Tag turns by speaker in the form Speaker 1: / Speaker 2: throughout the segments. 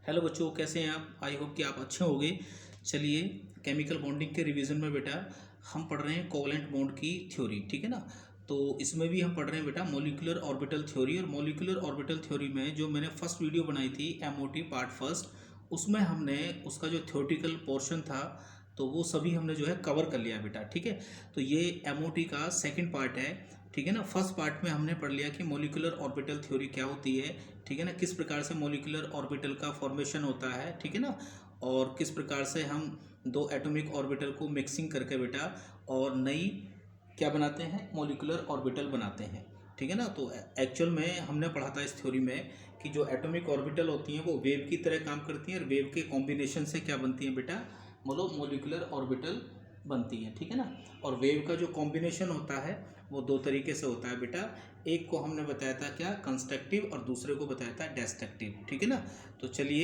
Speaker 1: Hello बच्चों, कैसे हैं आप? आई होप कि आप अच्छे होंगे। चलिए, केमिकल बॉन्डिंग के रिवीजन में बेटा हम पढ़ रहे हैं कोवलेंट बॉन्ड की थ्योरी, ठीक है ना। तो इसमें भी हम पढ़ रहे हैं बेटा मॉलिक्यूलर ऑर्बिटल थ्योरी। और मॉलिक्यूलर ऑर्बिटल थ्योरी में जो मैंने फर्स्ट वीडियो बनाई थी एमओटी पार्ट फर्स्ट, उसमें हमने उसका जो थ्योरेटिकल पोर्शन था तो वो सभी हमने जो है कवर कर लिया बेटा, ठीक है। तो ये एमओटी का सेकंड पार्ट है, ठीक है ना। फर्स्ट पार्ट में हमने पढ़ लिया कि मॉलिक्यूलर ऑर्बिटल थ्योरी क्या होती है, ठीक है ना, किस प्रकार से मॉलिक्यूलर ऑर्बिटल का फॉर्मेशन होता है, ठीक है ना, और किस प्रकार से हम दो एटॉमिक ऑर्बिटल को मिक्सिंग करके बेटा और नई क्या बनाते हैं, मॉलिक्यूलर ऑर्बिटल बनाते हैं, ठीक है ना। तो एक्चुअल में हमने पढ़ा था इस थ्योरी में कि जो एटॉमिक ऑर्बिटल होती हैं वो वेव की तरह काम करती हैं और वेव के कॉम्बिनेशन से क्या बनती हैं बेटा, मतलब मॉलिक्यूलर ऑर्बिटल बनती हैं, ठीक है ना। और वेव का जो कॉम्बिनेशन होता है वो दो तरीके से होता है बेटा। एक को हमने बताया था क्या, कंस्ट्रक्टिव, और दूसरे को बताया था डेस्ट्रक्टिव, ठीक है ना। तो चलिए,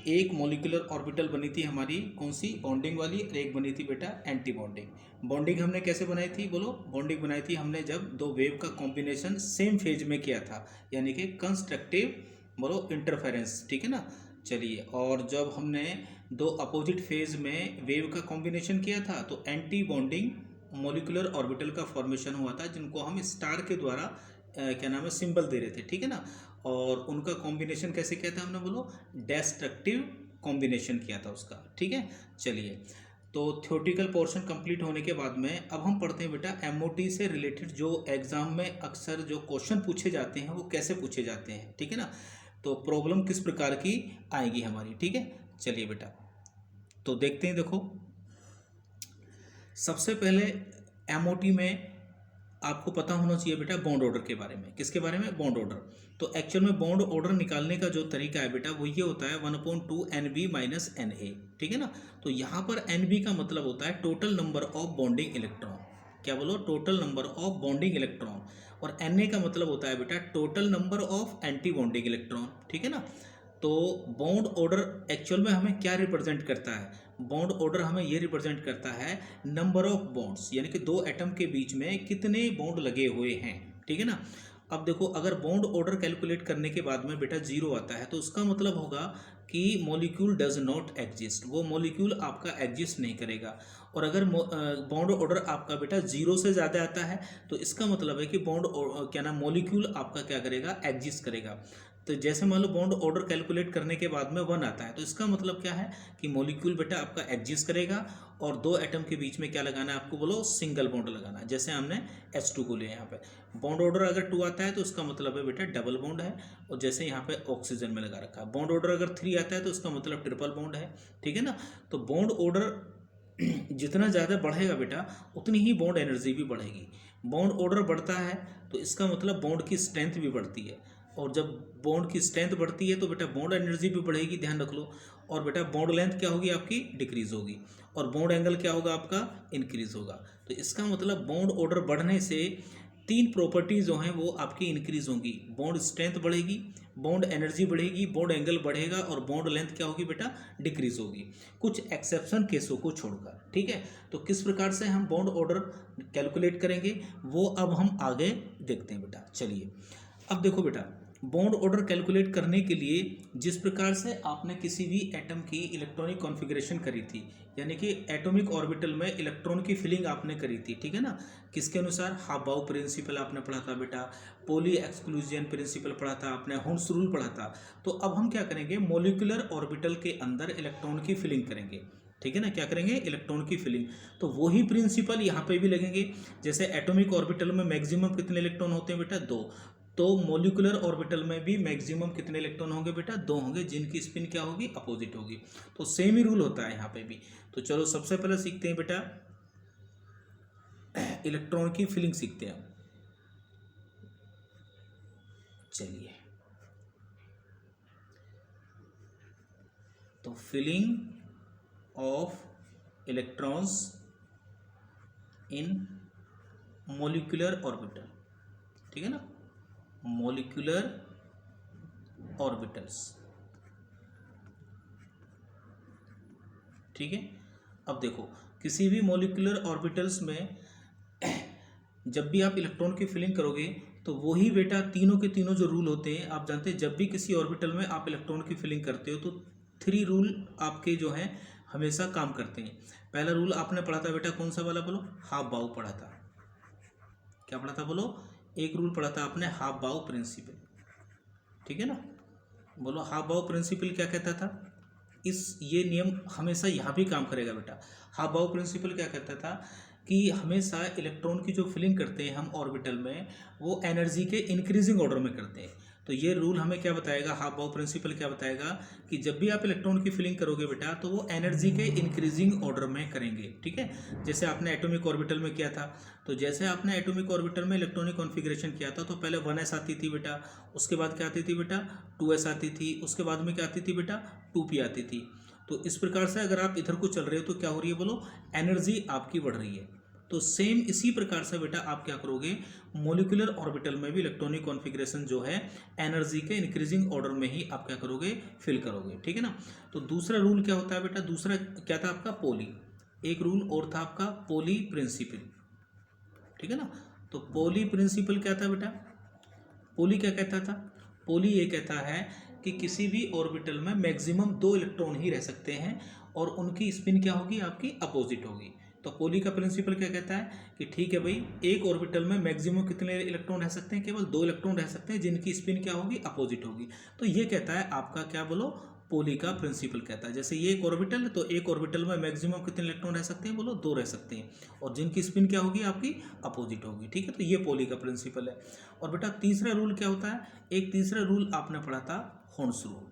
Speaker 1: एक मॉलिक्यूलर ऑर्बिटल बनी थी हमारी कौन सी, बॉन्डिंग वाली, और एक बनी थी बेटा एंटी बॉन्डिंग। बॉन्डिंग हमने कैसे बनाई थी बोलो? बॉन्डिंग बनाई थी हमने जब दो वेव का कॉम्बिनेशन सेम फेज में किया था, यानी कि कंस्ट्रक्टिव बोलो इंटरफेरेंस, ठीक है ना। चलिए, और जब हमने दो अपोजिट फेज में वेव का कॉम्बिनेशन किया था तो एंटी बॉन्डिंग मॉलिक्यूलर ऑर्बिटल का फॉर्मेशन हुआ था, जिनको हम स्टार के द्वारा क्या नाम है, सिंबल दे रहे थे, ठीक है ना। और उनका कॉम्बिनेशन कैसे किया था हमने बोलो? डेस्ट्रक्टिव कॉम्बिनेशन किया था उसका, ठीक है। चलिए, तो थ्योरेटिकल पोर्शन कंप्लीट होने के बाद में अब हम पढ़ते हैं बेटा एमओटी से रिलेटेड जो एग्जाम में अक्सर जो क्वेश्चन पूछे जाते हैं वो कैसे पूछे जाते हैं, ठीक है ना। तो प्रॉब्लम किस प्रकार की आएगी हमारी, ठीक है। चलिए बेटा, तो देखते हैं। देखो, सबसे पहले एमओटी में आपको पता होना चाहिए बेटा बॉन्ड ऑर्डर के बारे में। किसके बारे में? Bond order. तो एक्चुअल में बॉन्ड ऑर्डर निकालने का जो तरीका है बेटा वो ये होता है 1/2 NB माइनस NA, ठीक है ना। तो यहाँ पर NB का मतलब होता है total number of bonding electron. क्या बोलो? Total number of bonding electron. और NA का मतलब होता है बेटा total number of anti bonding electron, ठीक है ना। तो बॉन्ड ऑर्डर एक्चुअल में हमें क्या रिप्रेजेंट करता है? बॉन्ड ऑर्डर हमें ये रिप्रेजेंट करता है नंबर ऑफ बॉन्ड्स, यानी कि दो एटम के बीच में कितने बॉन्ड लगे हुए हैं, ठीक है ना। अब देखो, अगर बॉन्ड ऑर्डर कैलकुलेट करने के बाद में बेटा जीरो आता है तो उसका मतलब होगा कि मॉलिक्यूल डज नॉट एग्जिस्ट, वो मॉलिक्यूल आपका एग्जिस्ट नहीं करेगा। और अगर बॉन्ड ऑर्डर आपका बेटा जीरो से ज़्यादा आता है तो इसका मतलब है कि बॉन्ड क्या नाम, मॉलिक्यूल आपका क्या करेगा, एग्जिस्ट करेगा। तो जैसे मान लो बॉन्ड ऑर्डर कैलकुलेट करने के बाद में 1 आता है तो इसका मतलब क्या है कि मॉलिक्यूल बेटा आपका एग्जिस्ट करेगा और दो एटम के बीच में क्या लगाना है आपको बोलो? सिंगल बॉन्ड लगाना है। जैसे हमने H2 को लिया यहाँ पे, बॉन्ड ऑर्डर अगर 2 आता है तो उसका मतलब है बेटा डबल बॉन्ड है, और जैसे यहाँ पे ऑक्सीजन में लगा रखा है। बॉन्ड ऑर्डर अगर 3 आता है तो उसका मतलब ट्रिपल बॉन्ड है, ठीक है ना। तो बॉन्ड ऑर्डर जितना ज़्यादा बढ़ेगा बेटा उतनी ही बॉन्ड एनर्जी भी बढ़ेगी। बॉन्ड ऑर्डर बढ़ता है तो इसका मतलब बॉन्ड की स्ट्रेंथ भी बढ़ती है, और जब बॉन्ड की स्ट्रेंथ बढ़ती है तो बेटा बॉन्ड एनर्जी भी बढ़ेगी, ध्यान रख लो। और बेटा बॉन्ड लेंथ क्या होगी आपकी? डिक्रीज होगी। और बॉन्ड एंगल क्या होगा आपका? इंक्रीज होगा। तो इसका मतलब बॉन्ड ऑर्डर बढ़ने से 3 प्रॉपर्टीज जो हैं वो आपकी इंक्रीज होंगी। बॉन्ड स्ट्रेंथ बढ़ेगी, बॉन्ड एनर्जी बढ़ेगी, बॉन्ड एंगल बढ़ेगा, और बॉन्ड लेंथ क्या होगी बेटा? डिक्रीज होगी, कुछ एक्सेप्शन केसों को छोड़कर, ठीक है। तो किस प्रकार से हम बॉन्ड ऑर्डर कैलकुलेट करेंगे वो अब हम आगे देखते हैं बेटा। चलिए, अब देखो बेटा, बॉन्ड ऑर्डर कैलकुलेट करने के लिए जिस प्रकार से आपने किसी भी एटम की इलेक्ट्रॉनिक कॉन्फ़िगरेशन करी थी, यानी कि एटॉमिक ऑर्बिटल में इलेक्ट्रॉन की फिलिंग आपने करी थी, ठीक है ना। किसके अनुसार? हाबाउ प्रिंसिपल आपने पढ़ा था बेटा, पोली एक्सक्लूजन प्रिंसिपल पढ़ा था आपने, हुंस रूल पढ़ा था। तो अब हम क्या करेंगे? मॉलिक्यूलर ऑर्बिटल के अंदर इलेक्ट्रॉन की फिलिंग करेंगे, ठीक है ना। क्या करेंगे? इलेक्ट्रॉन की फिलिंग। तो वही प्रिंसिपल यहाँ पे भी लगेंगे। जैसे एटॉमिक ऑर्बिटल में मैक्सिमम कितने इलेक्ट्रॉन होते हैं बेटा? 2। तो मॉलिक्यूलर ऑर्बिटल में भी मैक्सिमम कितने इलेक्ट्रॉन होंगे बेटा? 2 होंगे, जिनकी स्पिन क्या होगी? अपोजिट होगी। तो सेम ही रूल होता है यहाँ पे भी। तो चलो सबसे पहले सीखते हैं बेटा इलेक्ट्रॉन की फिलिंग सीखते हैं। चलिए, तो filling of electrons in molecular orbital, ठीक है ना, मॉलिक्यूलर ऑर्बिटल्स, ठीक है। अब देखो, किसी भी मॉलिक्यूलर ऑर्बिटल्स में जब भी आप इलेक्ट्रॉन की फिलिंग करोगे तो वही बेटा तीनों के तीनों जो रूल होते हैं आप जानते हैं, जब भी किसी ऑर्बिटल में आप इलेक्ट्रॉन की फिलिंग करते हो तो 3 रूल आपके जो हैं हमेशा काम करते हैं। पहला रूल आपने पढ़ा था बेटा, कौन सा वाला बोलो? हाफ बाउ पढ़ा था। क्या पढ़ा था बोलो? एक रूल पढ़ा था आपने, हाफ बाउ प्रिंसिपल, ठीक है ना? बोलो हाफ बाउ प्रिंसिपल क्या कहता था? ये नियम हमेशा यहाँ भी काम करेगा बेटा। हाफ बाउ प्रिंसिपल क्या कहता था कि हमेशा इलेक्ट्रॉन की जो फिलिंग करते हैं हम ऑर्बिटल में, वो एनर्जी के इंक्रीजिंग ऑर्डर में करते हैं। तो ये रूल हमें क्या बताएगा, हाफ बाउ प्रिंसिपल क्या बताएगा कि जब भी आप इलेक्ट्रॉन की फिलिंग करोगे बेटा तो वो एनर्जी के इंक्रीजिंग ऑर्डर में करेंगे, ठीक है? जैसे आपने एटॉमिक ऑर्बिटल में किया था, तो जैसे आपने एटॉमिक ऑर्बिटल में इलेक्ट्रॉनिक कॉन्फ़िगरेशन किया था तो पहले 1s आती थी बेटा, उसके बाद क्या आती थी बेटा? 2s आती थी, उसके बाद में क्या आती थी बेटा? 2p आती थी। तो इस प्रकार से अगर आप इधर को चल रहे हो तो क्या हो रही है बोलो? एनर्जी आपकी बढ़ रही है। तो सेम इसी प्रकार से बेटा आप क्या करोगे, मोलिकुलर ऑर्बिटल में भी इलेक्ट्रॉनिक कॉन्फ़िगरेशन जो है एनर्जी के इंक्रीजिंग ऑर्डर में ही आप क्या करोगे, फिल करोगे, ठीक है ना? तो दूसरा रूल क्या होता है बेटा? दूसरा क्या था आपका? पॉली। एक रूल और था आपका पॉली प्रिंसिपल, ठीक है ना? तो पॉली प्रिंसिपल क्या था बेटा? पॉली क्या कहता था? पॉली ये कहता है कि किसी भी ऑर्बिटल में मैक्सिमम 2 इलेक्ट्रॉन ही रह सकते हैं और उनकी स्पिन क्या होगी? आपकी अपोजिट होगी। तो पॉली का प्रिंसिपल क्या कहता है कि ठीक है भाई, एक ऑर्बिटल में मैक्सिमम कितने इलेक्ट्रॉन रह सकते हैं? केवल 2 इलेक्ट्रॉन रह सकते हैं जिनकी स्पिन क्या होगी? अपोजिट होगी। तो ये कहता है आपका क्या बोलो? पॉली का प्रिंसिपल कहता है। जैसे ये एक ऑर्बिटल है तो एक ऑर्बिटल में मैक्सिमम कितने इलेक्ट्रॉन रह सकते हैं? बोलो 2 रह सकते हैं, और जिनकी स्पिन क्या होगी? आपकी अपोजिट होगी, ठीक है? तो ये पॉली का प्रिंसिपल है। और बेटा तीसरा रूल क्या होता है? एक तीसरा रूल आपने पढ़ा था, हॉर्न्स रूल,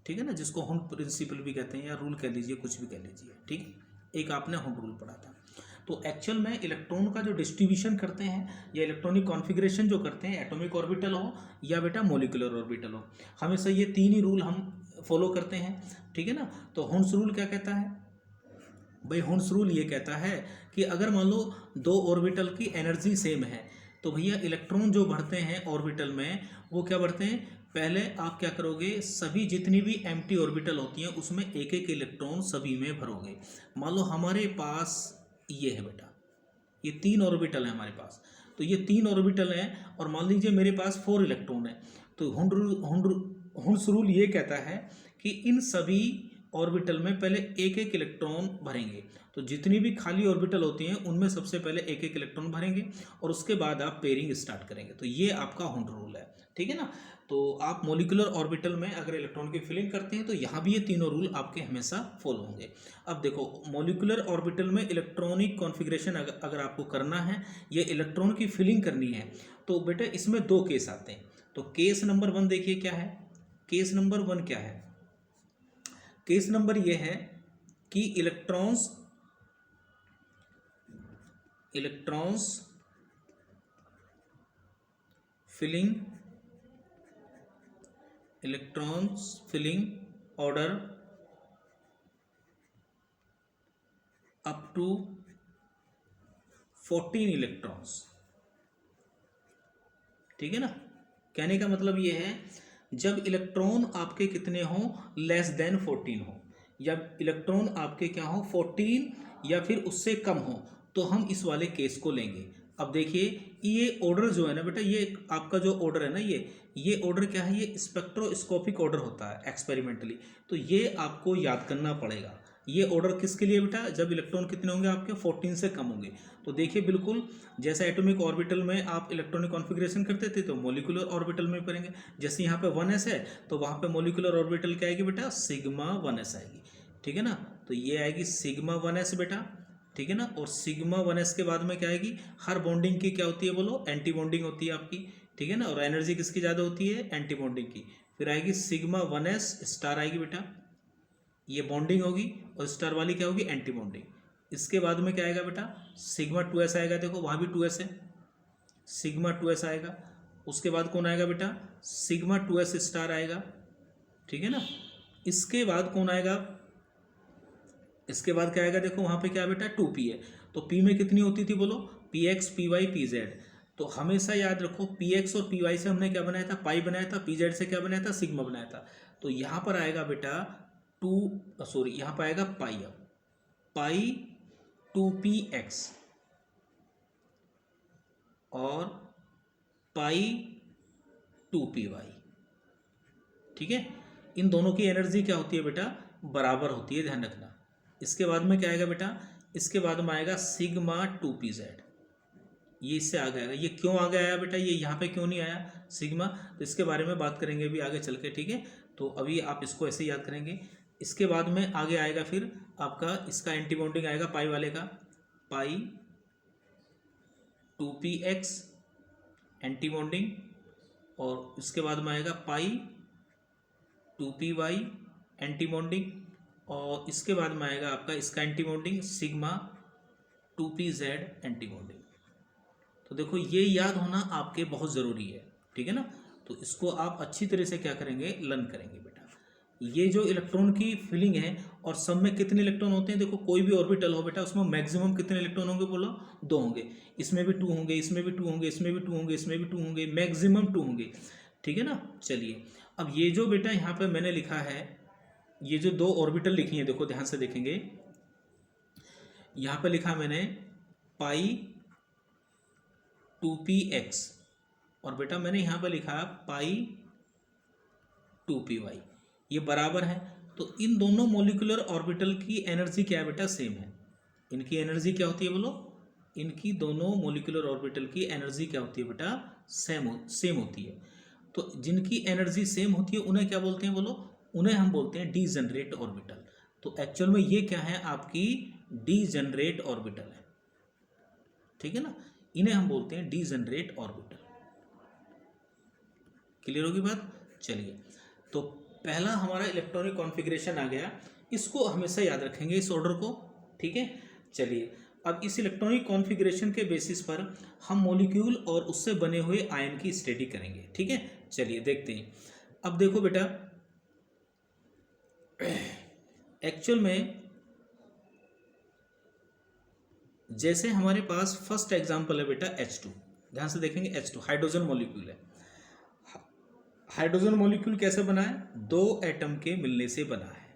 Speaker 1: ठीक है ना, जिसको हॉर्न प्रिंसिपल भी कहते हैं या रूल कह लीजिए, कुछ भी कह लीजिए, ठीक है? एक आपने हॉर्न रूल पढ़ा था। तो एक्चुअल में इलेक्ट्रॉन का जो डिस्ट्रीब्यूशन करते हैं या इलेक्ट्रॉनिक कॉन्फ़िगरेशन जो करते हैं, एटॉमिक ऑर्बिटल हो या बेटा मोलिकुलर ऑर्बिटल हो, हमेशा ये 3 ही रूल हम फॉलो करते हैं, ठीक है ना? तो हॉर्न्स रूल क्या कहता है भाई? हॉर्न्स रूल ये कहता है कि अगर मान लो 2 ऑर्बिटल की एनर्जी सेम है तो भैया इलेक्ट्रॉन जो बढ़ते हैं ऑर्बिटल में वो क्या बढ़ते हैं? पहले आप क्या करोगे, सभी जितनी भी एम्प्टी ऑर्बिटल होती हैं उसमें एक एक इलेक्ट्रॉन सभी में भरोगे। मान लो हमारे पास ये है बेटा, ये 3 ऑर्बिटल है हमारे पास, तो ये 3 ऑर्बिटल हैं और मान लीजिए मेरे पास 4 इलेक्ट्रॉन है। तो हॉर्न्स रूल ये कहता है कि इन सभी ऑर्बिटल में पहले एक एक इलेक्ट्रॉन भरेंगे। तो जितनी भी खाली ऑर्बिटल होती हैं उनमें सबसे पहले एक एक इलेक्ट्रॉन भरेंगे और उसके बाद आप पेयरिंग स्टार्ट करेंगे। तो ये आपका हॉर्न्स रूल है, ठीक है ना? तो आप मोलिकुलर ऑर्बिटल में अगर इलेक्ट्रॉन की फिलिंग करते हैं तो यहाँ भी ये तीनों रूल आपके हमेशा फॉलो होंगे। अब देखो, मोलिकुलर ऑर्बिटल में इलेक्ट्रॉनिक कॉन्फ़िगरेशन अगर आपको करना है या इलेक्ट्रॉन की फिलिंग करनी है तो बेटा इसमें 2 केस आते हैं। तो केस नंबर 1 देखिए क्या है? केस नंबर 1 क्या है? केस नंबर ये है कि electrons filling order up to 14 electrons, ठीक है ना? कहने का मतलब ये है जब इलेक्ट्रॉन आपके कितने हों? लेस देन 14 हो, या इलेक्ट्रॉन आपके क्या हो? 14 या फिर उससे कम हो, तो हम इस वाले केस को लेंगे। अब देखिए ये ऑर्डर जो है ना बेटा, ये आपका जो ऑर्डर है ना, ये ऑर्डर क्या है? ये स्पेक्ट्रोस्कोपिक ऑर्डर होता है एक्सपेरिमेंटली। तो ये आपको याद करना पड़ेगा। ये ऑर्डर किसके लिए बेटा? जब इलेक्ट्रॉन कितने होंगे आपके? 14 से कम होंगे। तो देखिए बिल्कुल जैसे एटॉमिक ऑर्बिटल में आप इलेक्ट्रॉनिक कॉन्फ़िगरेशन करते थे तो मोलिकुलर ऑर्बिटल में करेंगे। जैसे यहाँ पे 1s है तो वहाँ पे मोलिकुलर ऑर्बिटल क्या आएगी बेटा? सिग्मा 1s आएगी, ठीक है ना? तो ये आएगी सिग्मा 1s बेटा, ठीक है ना? और सिग्मा 1s के बाद में क्या आएगी? हर बॉन्डिंग की क्या होती है बोलो? एंटी बॉन्डिंग होती है आपकी, ठीक है ना? और एनर्जी किसकी ज़्यादा होती है? एंटी बॉन्डिंग की। फिर आएगी सिग्मा 1s स्टार आएगी बेटा, ये बॉन्डिंग होगी, और स्टार वाली क्या होगी? Anti bonding. इसके बाद में क्या आएगा बेटा? सिग्मा 2s आएगा। देखो वहाँ भी 2s है, सिग्मा 2s आएगा। उसके बाद कौन आएगा बेटा? सिग्मा 2s स्टार आएगा, ठीक है ना? इसके बाद कौन आएगा? इसके बाद क्या आएगा? देखो वहाँ पे क्या बेटा? 2p है। तो p में कितनी होती थी बोलो? px py pz। तो हमेशा याद रखो px और py से हमने क्या बनाया था? पाई बनाया था। pz से क्या बनाया था? सिग्मा बनाया था। तो यहाँ पर आएगा बेटा यहाँ पर आएगा पाई। अब पाई 2px और पाई 2py। ठीक है, इन दोनों की एनर्जी क्या होती है बेटा, बराबर होती है, ध्यान रखना। इसके बाद में क्या आएगा बेटा, इसके बाद में आएगा सिग्मा 2pz। ये इससे आगे आएगा, ये क्यों आगे आया बेटा, ये यहाँ पे क्यों नहीं आया सिग्मा, तो इसके बारे में बात करेंगे अभी आगे चल के। ठीक है, तो अभी आप इसको ऐसे याद करेंगे। इसके बाद में आगे आएगा फिर आपका इसका एंटी बॉन्डिंग आएगा पाई वाले का, पाई 2px एंटी बॉन्डिंग, और इसके बाद में आएगा पाई 2py एंटी बॉन्डिंग, और इसके बाद में आएगा आपका इसका anti bonding sigma 2pz anti bonding. तो देखो ये याद होना आपके बहुत ज़रूरी है, ठीक है ना। तो इसको आप अच्छी तरह से क्या करेंगे, लर्न करेंगे बेटा। ये जो इलेक्ट्रॉन की फिलिंग है, और सब में कितने इलेक्ट्रॉन होते हैं, देखो कोई भी ऑर्बिटल हो बेटा उसमें मैक्सिमम कितने इलेक्ट्रॉन होंगे, बोलो 2 होंगे। इसमें भी 2 होंगे, इसमें भी 2 होंगे, इसमें भी 2 होंगे, इसमें भी 2 होंगे, मैक्सिमम 2 होंगे। ठीक है ना। चलिए अब ये जो बेटा यहाँ पे मैंने लिखा है, ये जो 2 ऑर्बिटल लिखी हैं, देखो ध्यान से देखेंगे, यहाँ पे लिखा मैंने पाई 2px, और बेटा मैंने यहाँ पे लिखा पाई 2py, ये बराबर है। तो इन दोनों मोलिकुलर ऑर्बिटल की एनर्जी क्या है बेटा, सेम है। इनकी एनर्जी क्या होती है बोलो, इनकी दोनों मोलिकुलर ऑर्बिटल की एनर्जी क्या होती है बेटा, सेम होती है। तो जिनकी एनर्जी सेम होती है उन्हें क्या बोलते हैं बोलो, उन्हें हम बोलते हैं डीजेनरेट ऑर्बिटल। तो एक्चुअल में ये क्या है, आपकी डीजेनरेट ऑर्बिटल है। ठीक है ना, इन्हें हम बोलते हैं डीजेनरेट ऑर्बिटल। क्लियर होगी बात। चलिए, तो पहला हमारा इलेक्ट्रॉनिक कॉन्फ़िगरेशन आ गया, इसको हमेशा याद रखेंगे इस ऑर्डर को। ठीक है, चलिए अब इस इलेक्ट्रॉनिक कॉन्फ़िगरेशन के बेसिस पर हम मॉलिक्यूल और उससे बने हुए आयन की स्टडी करेंगे। ठीक है, चलिए देखते हैं। अब देखो बेटा, एक्चुअल में जैसे हमारे पास फर्स्ट एग्जांपल है बेटा H2, ध्यान से देखेंगे H2 हाइड्रोजन मॉलिक्यूल है। हाइड्रोजन मॉलिक्यूल कैसे बना है, 2 एटम के मिलने से बना है।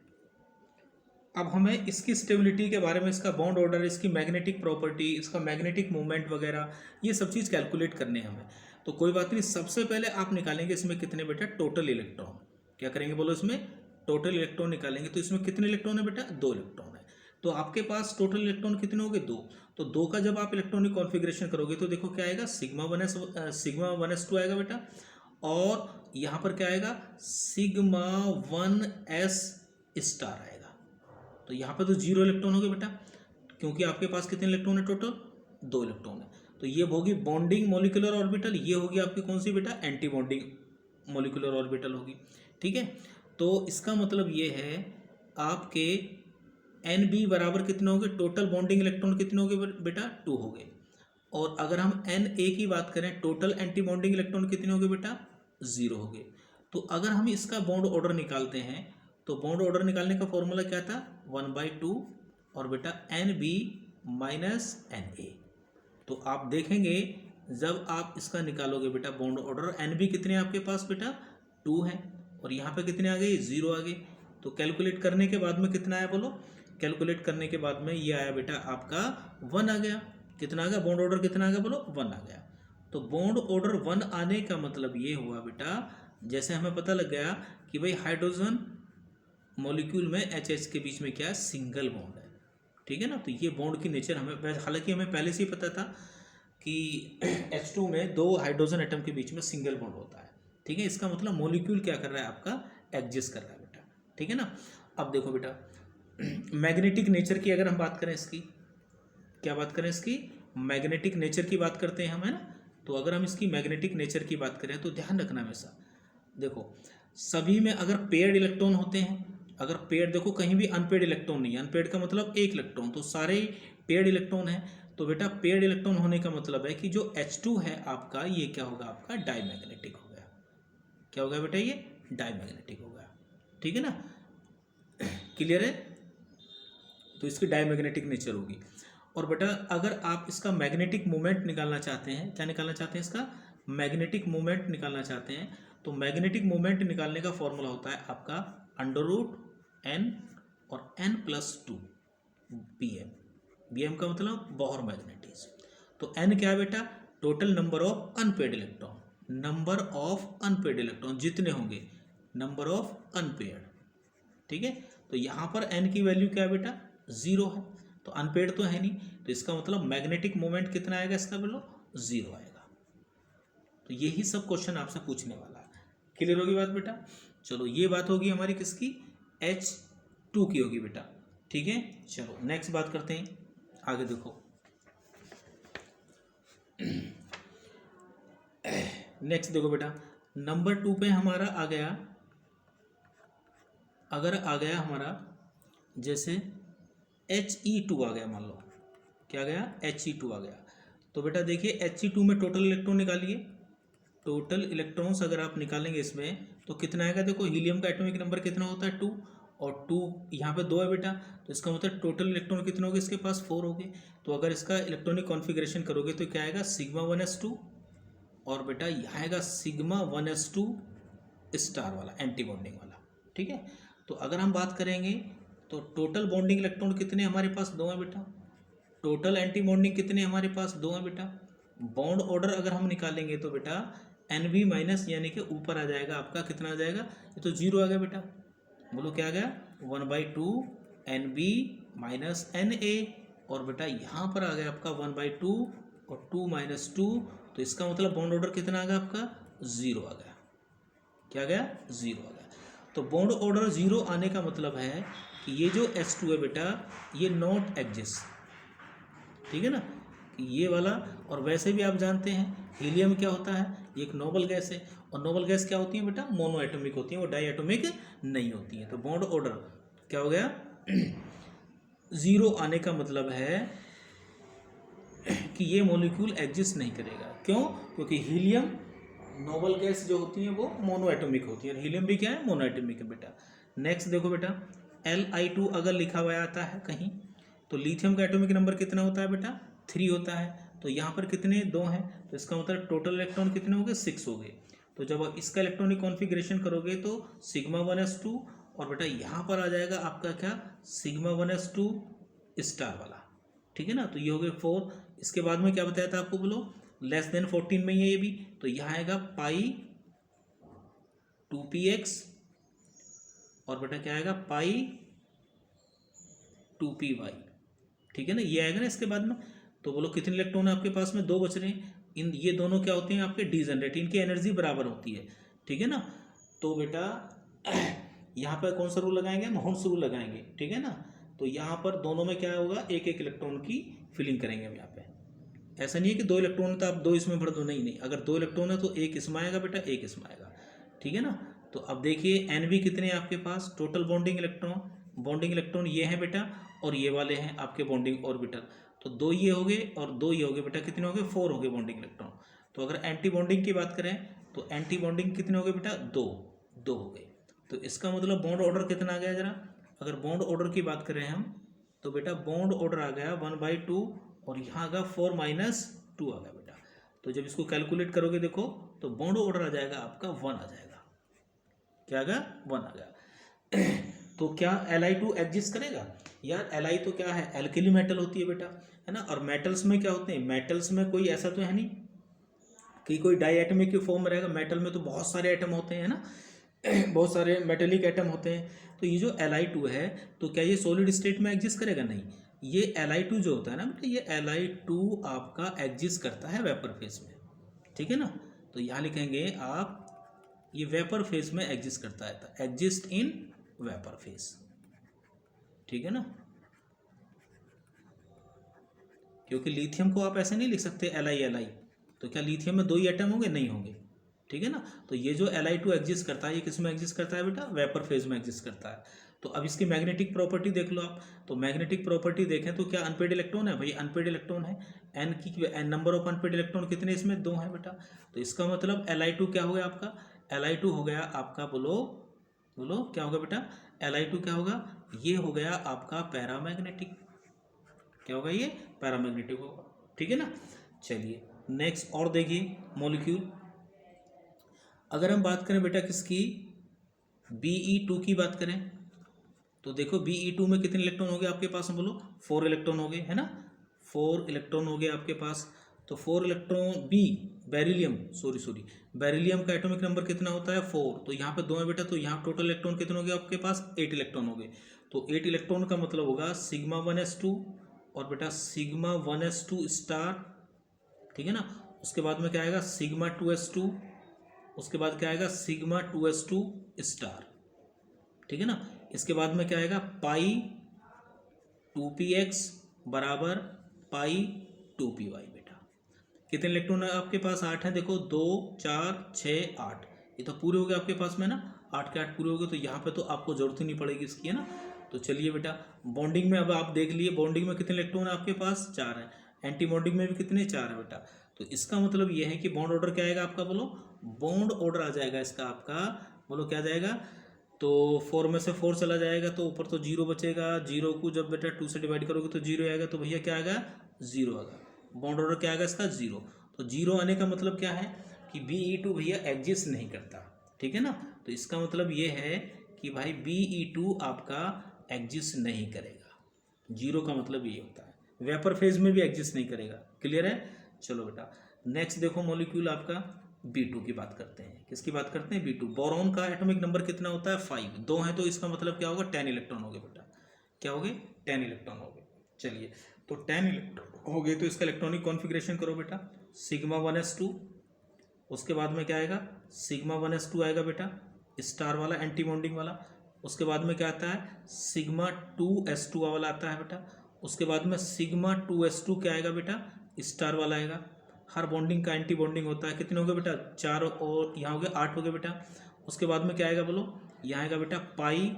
Speaker 1: अब हमें इसकी स्टेबिलिटी के बारे में, इसका बॉन्ड ऑर्डर, इसकी मैग्नेटिक प्रॉपर्टी, इसका मैग्नेटिक मूवमेंट वगैरह, ये सब चीज़ कैलकुलेट करने हैं हमें। तो कोई बात नहीं, सबसे पहले आप निकालेंगे इसमें कितने बेटा, टोटल इलेक्ट्रॉन। क्या करेंगे बोलो, इसमें टोटल इलेक्ट्रॉन निकालेंगे। तो इसमें कितने इलेक्ट्रॉन है बेटा, 2 इलेक्ट्रॉन है। तो आपके पास टोटल इलेक्ट्रॉन कितने हो गए, 2। तो 2 का जब आप इलेक्ट्रॉनिक कॉन्फ़िगरेशन करोगे तो देखो क्या आएगा, सिग्मा 1s2 आएगा बेटा, और यहाँ पर क्या आएगा, सिग्मा 1s स्टार आएगा। तो यहाँ पर तो 0 इलेक्ट्रॉन हो गए बेटा, क्योंकि आपके पास कितने इलेक्ट्रॉन है, टोटल 2 इलेक्ट्रॉन है। तो ये होगी बॉन्डिंग मोलिकुलर ऑर्बिटल, ये होगी आपकी कौन सी बेटा, एंटी बॉन्डिंग मोलिकुलर ऑर्बिटल होगी। ठीक है, तो इसका मतलब ये है आपके NB बराबर कितने हो गए, टोटल बॉन्डिंग इलेक्ट्रॉन कितने हो गए बेटा, 2 हो गए। और अगर हम Na की बात करें, टोटल एंटी बॉन्डिंग इलेक्ट्रॉन कितने हो गए बेटा, 0 हो गए। तो अगर हम इसका बॉन्ड ऑर्डर निकालते हैं, तो बॉन्ड ऑर्डर निकालने का फॉर्मूला क्या था, 1/2 और बेटा NB माइनस Na। तो आप देखेंगे जब आप इसका निकालोगे बेटा बॉन्ड ऑर्डर, NB कितने आपके पास बेटा, 2 है, और यहाँ पे कितने आ गए, 0 आ गए। तो कैलकुलेट करने के बाद में कितना आया बोलो, कैलकुलेट करने के बाद में ये आया बेटा आपका 1 आ गया। कितना आ गया, बॉन्ड ऑर्डर कितना आ गया बोलो, 1 आ गया। तो बॉन्ड ऑर्डर 1 आने का मतलब ये हुआ बेटा, जैसे हमें पता लग गया कि भाई हाइड्रोजन मॉलिक्यूल में HH के बीच में क्या है, सिंगल बॉन्ड है। ठीक है ना। तो ये बॉन्ड की नेचर हमें, हालांकि हमें पहले से ही पता था कि H2 में 2 हाइड्रोजन एटम के बीच में सिंगल बॉन्ड होता है। ठीक है, इसका मतलब मॉलिक्यूल क्या कर रहा है, आपका एग्जिस्ट कर रहा है बेटा। ठीक है ना। अब देखो बेटा, मैग्नेटिक नेचर की अगर हम बात करें, इसकी क्या बात करें, इसकी मैग्नेटिक नेचर की बात करते हैं हम, है ना। तो अगर हम इसकी मैग्नेटिक नेचर की बात करें तो ध्यान रखना हमेशा, देखो सभी में अगर पेयर्ड इलेक्ट्रॉन होते हैं, अगर पेयर्ड, देखो कहीं भी अनपेयर्ड इलेक्ट्रॉन नहीं है, अनपेयर्ड का मतलब 1 इलेक्ट्रॉन, तो सारे पेयर्ड इलेक्ट्रॉन है। तो बेटा पेयर्ड इलेक्ट्रॉन होने का मतलब है कि जो H2 है आपका, ये क्या होगा, आपका डाईमैग्नेटिक हो गया। क्या हो गया बेटा, ये डाईमैग्नेटिक हो गया। ठीक है ना, क्लियर है। तो इसकी डाईमैग्नेटिक नेचर होगी। और बेटा अगर आप इसका मैग्नेटिक मोमेंट निकालना चाहते हैं, क्या निकालना चाहते हैं, इसका मैग्नेटिक मोमेंट निकालना चाहते हैं, तो मैग्नेटिक मोमेंट निकालने का फॉर्मूला होता है आपका √n और n+2 Bm। Bm का मतलब बोहर मैग्नेटिज्म। तो n क्या है बेटा, total number of unpaired electron, number of unpaired electron, जितने होंगे नंबर ऑफ अनपेड, ठीक है। तो यहाँ पर n की वैल्यू क्या है बेटा, 0 है, तो अनपेड तो है नहीं, तो इसका मतलब मैग्नेटिक मोमेंट कितना आएगा इसका बोलो, 0 आएगा। तो यही सब क्वेश्चन आपसे पूछने वाला है। क्लियर होगी बात बेटा। चलो ये बात होगी हमारी किसकी, H2 की होगी बेटा, ठीक है। चलो नेक्स्ट बात करते हैं, आगे देखो। नेक्स्ट देखो बेटा, नंबर 2 पे हमारा आ गया, अगर आ गया हमारा जैसे He2 आ गया, मान लो क्या गया, He2 आ गया। तो बेटा देखिए He2 में टोटल इलेक्ट्रॉन निकालिए, टोटल इलेक्ट्रॉन्स अगर आप निकालेंगे इसमें तो कितना आएगा, देखो हीलियम का एटॉमिक नंबर कितना होता है 2, और 2 यहाँ पे 2 है बेटा, तो इसका मतलब टोटल इलेक्ट्रॉन कितने हो गए इसके पास, 4 हो गए। तो अगर इसका इलेक्ट्रॉनिक कॉन्फ़िगरेशन करोगे तो क्या आएगा, सिग्मा 1s2, और बेटा यहाँ आएगा सिग्मा 1s2 स्टार वाला, एंटी बॉन्डिंग वाला, ठीक है। तो अगर हम बात करेंगे तो टोटल बॉन्डिंग इलेक्ट्रॉन कितने हमारे पास, 2 है बेटा, टोटल एंटी बॉन्डिंग कितने हमारे पास, 2 है बेटा। बॉन्ड ऑर्डर अगर हम निकालेंगे तो बेटा NB माइनस यानी कि ऊपर आ जाएगा आपका, कितना आ जाएगा, ये तो 0 आ गया बेटा, बोलो क्या आ गया, 1/2 NB माइनस NA, और बेटा यहाँ पर आ गया आपका 1/2 और 2 माइनस 2, तो इसका मतलब बॉन्ड ऑर्डर कितना आ गया आपका, 0 आ गया, क्या गया, 0 आ गया। तो बॉन्ड ऑर्डर 0 आने का मतलब है कि ये जो H2 है बेटा ये नॉट एग्जिस्ट, ठीक है ना, ये वाला। और वैसे भी आप जानते हैं हीलियम क्या होता है, ये एक नोबल गैस है, और नोबल गैस क्या होती है बेटा, मोनो एटॉमिक होती है, वो डाई एटॉमिक नहीं होती है। तो बॉन्ड ऑर्डर क्या हो गया, 0 आने का मतलब है कि ये मॉलिक्यूल एग्जिस्ट नहीं करेगा। क्यों, क्योंकि हीलियम नोबल गैस जो होती है वो मोनो एटॉमिक होती है, और हीलियम भी क्या है, मोनो एटॉमिक है बेटा। नेक्स्ट देखो बेटा, Li2 अगर लिखा हुआ आता है कहीं, तो लिथियम का एटॉमिक नंबर कितना होता है बेटा, 3 होता है, तो यहाँ पर कितने, 2 हैं, तो इसका मतलब टोटल इलेक्ट्रॉन कितने हो गए, 6 हो गए। तो जब आप इसका इलेक्ट्रॉनिक कॉन्फ़िगरेशन करोगे तो सिग्मा 1s2, और बेटा यहाँ पर आ जाएगा आपका क्या, सिग्मा 1s2 स्टार वाला, ठीक है ना। तो ये हो गए 4। इसके बाद में क्या बताया था आपको, बोलो लेस देन 14 में ये भी, तो यहाँ आएगा पाई 2px, और बेटा क्या आएगा, पाई 2py, ठीक है ना, ये आएगा ना इसके बाद में। तो बोलो कितने इलेक्ट्रॉन है आपके पास में, 2 बच रहे हैं। इन ये दोनों क्या होते हैं आपके, डिजनरेट, इनकी एनर्जी बराबर होती है, ठीक है ना। तो बेटा यहाँ पर कौन सा रूल लगाएंगे, हम हॉर्न्स रूल लगाएंगे, ठीक है ना। तो यहाँ पर दोनों में क्या होगा, एक एक इलेक्ट्रॉन की फिलिंग करेंगे हम यहाँ पे। ऐसा नहीं है कि 2 इलेक्ट्रॉन है तो आप 2 इसमें भर दो, नहीं नहीं, अगर 2 इलेक्ट्रॉन है तो एक इसमें आएगा बेटा, एक इसमें आएगा, ठीक है ना। तो अब देखिए NB कितने हैं आपके पास, टोटल बॉन्डिंग इलेक्ट्रॉन ये हैं बेटा, और ये वाले हैं आपके बॉन्डिंग ऑर्बिटल। तो 2 ये हो गए और 2 ये हो गए बेटा, कितने हो गए, 4 हो गए बॉन्डिंग इलेक्ट्रॉन। तो अगर एंटी बॉन्डिंग की बात करें तो एंटी बॉन्डिंग कितने हो गए बेटा, 2 हो गए। तो इसका मतलब बॉन्ड ऑर्डर कितना आ गया जरा, अगर बॉन्ड ऑर्डर की बात करें हम तो बेटा बॉन्ड ऑर्डर आ गया 1/2, और यहाँ आ गया 4 माइनस 2 आ गया बेटा। तो जब इसको कैलकुलेट करोगे देखो तो बॉन्ड ऑर्डर आ जाएगा आपका 1 आ जाएगा, क्या आ गया, 1 आ गया। तो क्या Li2 एग्जिस्ट करेगा यार, Li तो क्या है, एल्केली मेटल होती है बेटा, है ना। और मेटल्स में क्या होते हैं, मेटल्स में कोई ऐसा तो है नहीं कि कोई डाई एटमिक की फॉर्म में रहेगा, मेटल में तो बहुत सारे एटम होते हैं ना, बहुत सारे मेटेलिक एटम होते हैं। तो ये जो Li2 है तो क्या ये सॉलिड स्टेट में एग्जिस्ट करेगा, नहीं। ये Li2 जो होता है ना बेटा, ये Li2 आपका एग्जिस्ट करता है वेपर फेज में, ठीक है ना। तो यहाँ लिखेंगे आप, ये वेपर फेज में एग्जिस्ट करता है, तो एग्जिस्ट इन वेपर फेज, ठीक है ना। क्योंकि लिथियम को आप ऐसे नहीं लिख सकते Li, तो क्या लिथियम में 2 ही एटम होंगे, नहीं होंगे, ठीक है ना। तो ये जो Li2 एग्जिस्ट करता है ये किस में एग्जिस्ट करता है बेटा, वेपर फेज में एग्जिस्ट करता है। तो अब इसकी मैग्नेटिक प्रॉपर्टी देख लो आप, तो मैग्नेटिक प्रॉपर्टी देखें तो क्या अनपेड इलेक्ट्रॉन है भाई, अनपेड इलेक्ट्रॉन है, n number of unpaired electron कितने इसमें, 2 हैं बेटा। तो इसका मतलब Li2 क्या हो गया आपका, Li2 हो गया आपका, बोलो बोलो क्या होगा बेटा, Li2 क्या होगा, ये हो गया आपका पैरामैग्नेटिक, क्या होगा ये, पैरामैग्नेटिक होगा, ठीक है ना। चलिए नेक्स्ट और देखिए मॉलिक्यूल, अगर हम बात करें बेटा किसकी, Be2 की बात करें तो देखो Be2 में कितने इलेक्ट्रॉन हो गए आपके पास, बोलो 4 इलेक्ट्रॉन हो गए, है ना, 4 इलेक्ट्रॉन हो गए आपके पास। तो 4 electron B beryllium sorry beryllium का एटॉमिक नंबर कितना होता है 4, तो यहाँ पे 2 है बेटा, तो यहाँ टोटल इलेक्ट्रॉन कितने हो गए आपके पास 8 इलेक्ट्रॉन हो गए। तो 8 इलेक्ट्रॉन का मतलब होगा सिग्मा 1s2 और बेटा सिग्मा 1s2 स्टार, ठीक है ना। उसके बाद में क्या आएगा सिग्मा 2s2, उसके बाद क्या आएगा सिग्मा 2s2 स्टार, ठीक है ना। इसके बाद में क्या आएगा पाई 2px बराबर पाई 2py बेटा। कितने इलेक्ट्रॉन है आपके पास 8 है, देखो 2 4 6 8, ये तो पूरे हो गए आपके पास में ना, 8 के 8 पूरे हो गए, तो यहाँ पे तो आपको जरूरत ही नहीं पड़ेगी इसकी, है ना। तो चलिए बेटा बॉन्डिंग में अब आप देख लिए, बॉन्डिंग में कितने इलेक्ट्रॉन है आपके पास 4 है, एंटी बॉन्डिंग में भी कितने 4 है बेटा। तो इसका मतलब ये है कि बॉन्ड ऑर्डर क्या आएगा आपका, बोलो बॉन्ड ऑर्डर आ जाएगा इसका आपका, बोलो क्या जाएगा। तो 4 में से 4 चला जाएगा तो ऊपर तो 0 बचेगा, 0 को जब बेटा 2 से डिवाइड करोगे तो 0 आएगा, तो भैया क्या आएगा 0 आएगा, बॉन्ड ऑर्डर क्या आएगा इसका 0। तो 0 आने का मतलब क्या है कि BE2 भैया एग्जिस्ट नहीं करता, ठीक है ना। तो इसका मतलब ये है कि भाई BE2 आपका एग्जिस्ट नहीं करेगा, 0 का मतलब ये होता है, वेपर फेज में भी एग्जिस्ट नहीं करेगा, क्लियर है। चलो बेटा नेक्स्ट देखो मॉलिक्यूल आपका B2 की बात करते हैं, किसकी बात करते हैं B2। बोरॉन का एटॉमिक नंबर कितना होता है 5, 2 है तो इसका मतलब क्या होगा 10 इलेक्ट्रॉन हो गए बेटा, क्या हो गए 10 इलेक्ट्रॉन हो गए। चलिए तो 10 इलेक्ट्रॉन हो गए तो इसका इलेक्ट्रॉनिक कॉन्फ़िगरेशन करो बेटा, सिग्मा 1s2, उसके बाद में क्या आएगा सिग्मा 1s2 आएगा बेटा स्टार वाला एंटी बॉन्डिंग वाला, उसके बाद में क्या आता है सिग्मा 2s2 वाला आता है बेटा, उसके बाद में सिग्मा 2s2 क्या आएगा बेटा स्टार वाला आएगा। हर बॉन्डिंग का एंटी बॉन्डिंग होता है, कितने हो गए बेटा 4 और यहाँ हो गए 8 हो गए बेटा। उसके बाद में क्या आएगा बोलो, यहाँ आएगा बेटा पाई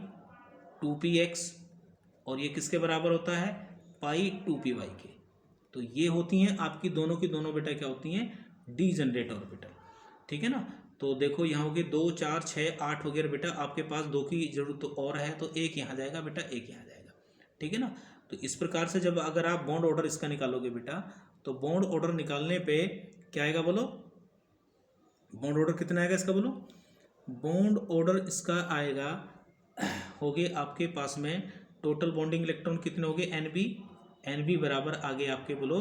Speaker 1: 2px और ये किसके बराबर होता है पाई 2py के। तो ये होती हैं आपकी दोनों की दोनों बेटा क्या होती हैं डीजनरेट ऑर्बिटल, ठीक है ना। तो देखो यहाँ हो गए 2 4 6 8 हो गया बेटा, आपके पास 2 की जरूरत तो और है, तो एक यहाँ जाएगा बेटा एक यहाँ जाएगा, ठीक है ना। तो इस प्रकार से जब अगर आप बॉन्ड ऑर्डर इसका निकालोगे बेटा, तो बॉन्ड ऑर्डर निकालने पे क्या आएगा बोलो, बॉन्ड ऑर्डर कितना आएगा इसका बोलो, बॉन्ड ऑर्डर इसका आएगा हो गए आपके पास में टोटल बॉन्डिंग इलेक्ट्रॉन कितने हो गए एन बी बराबर आगे आपके बोलो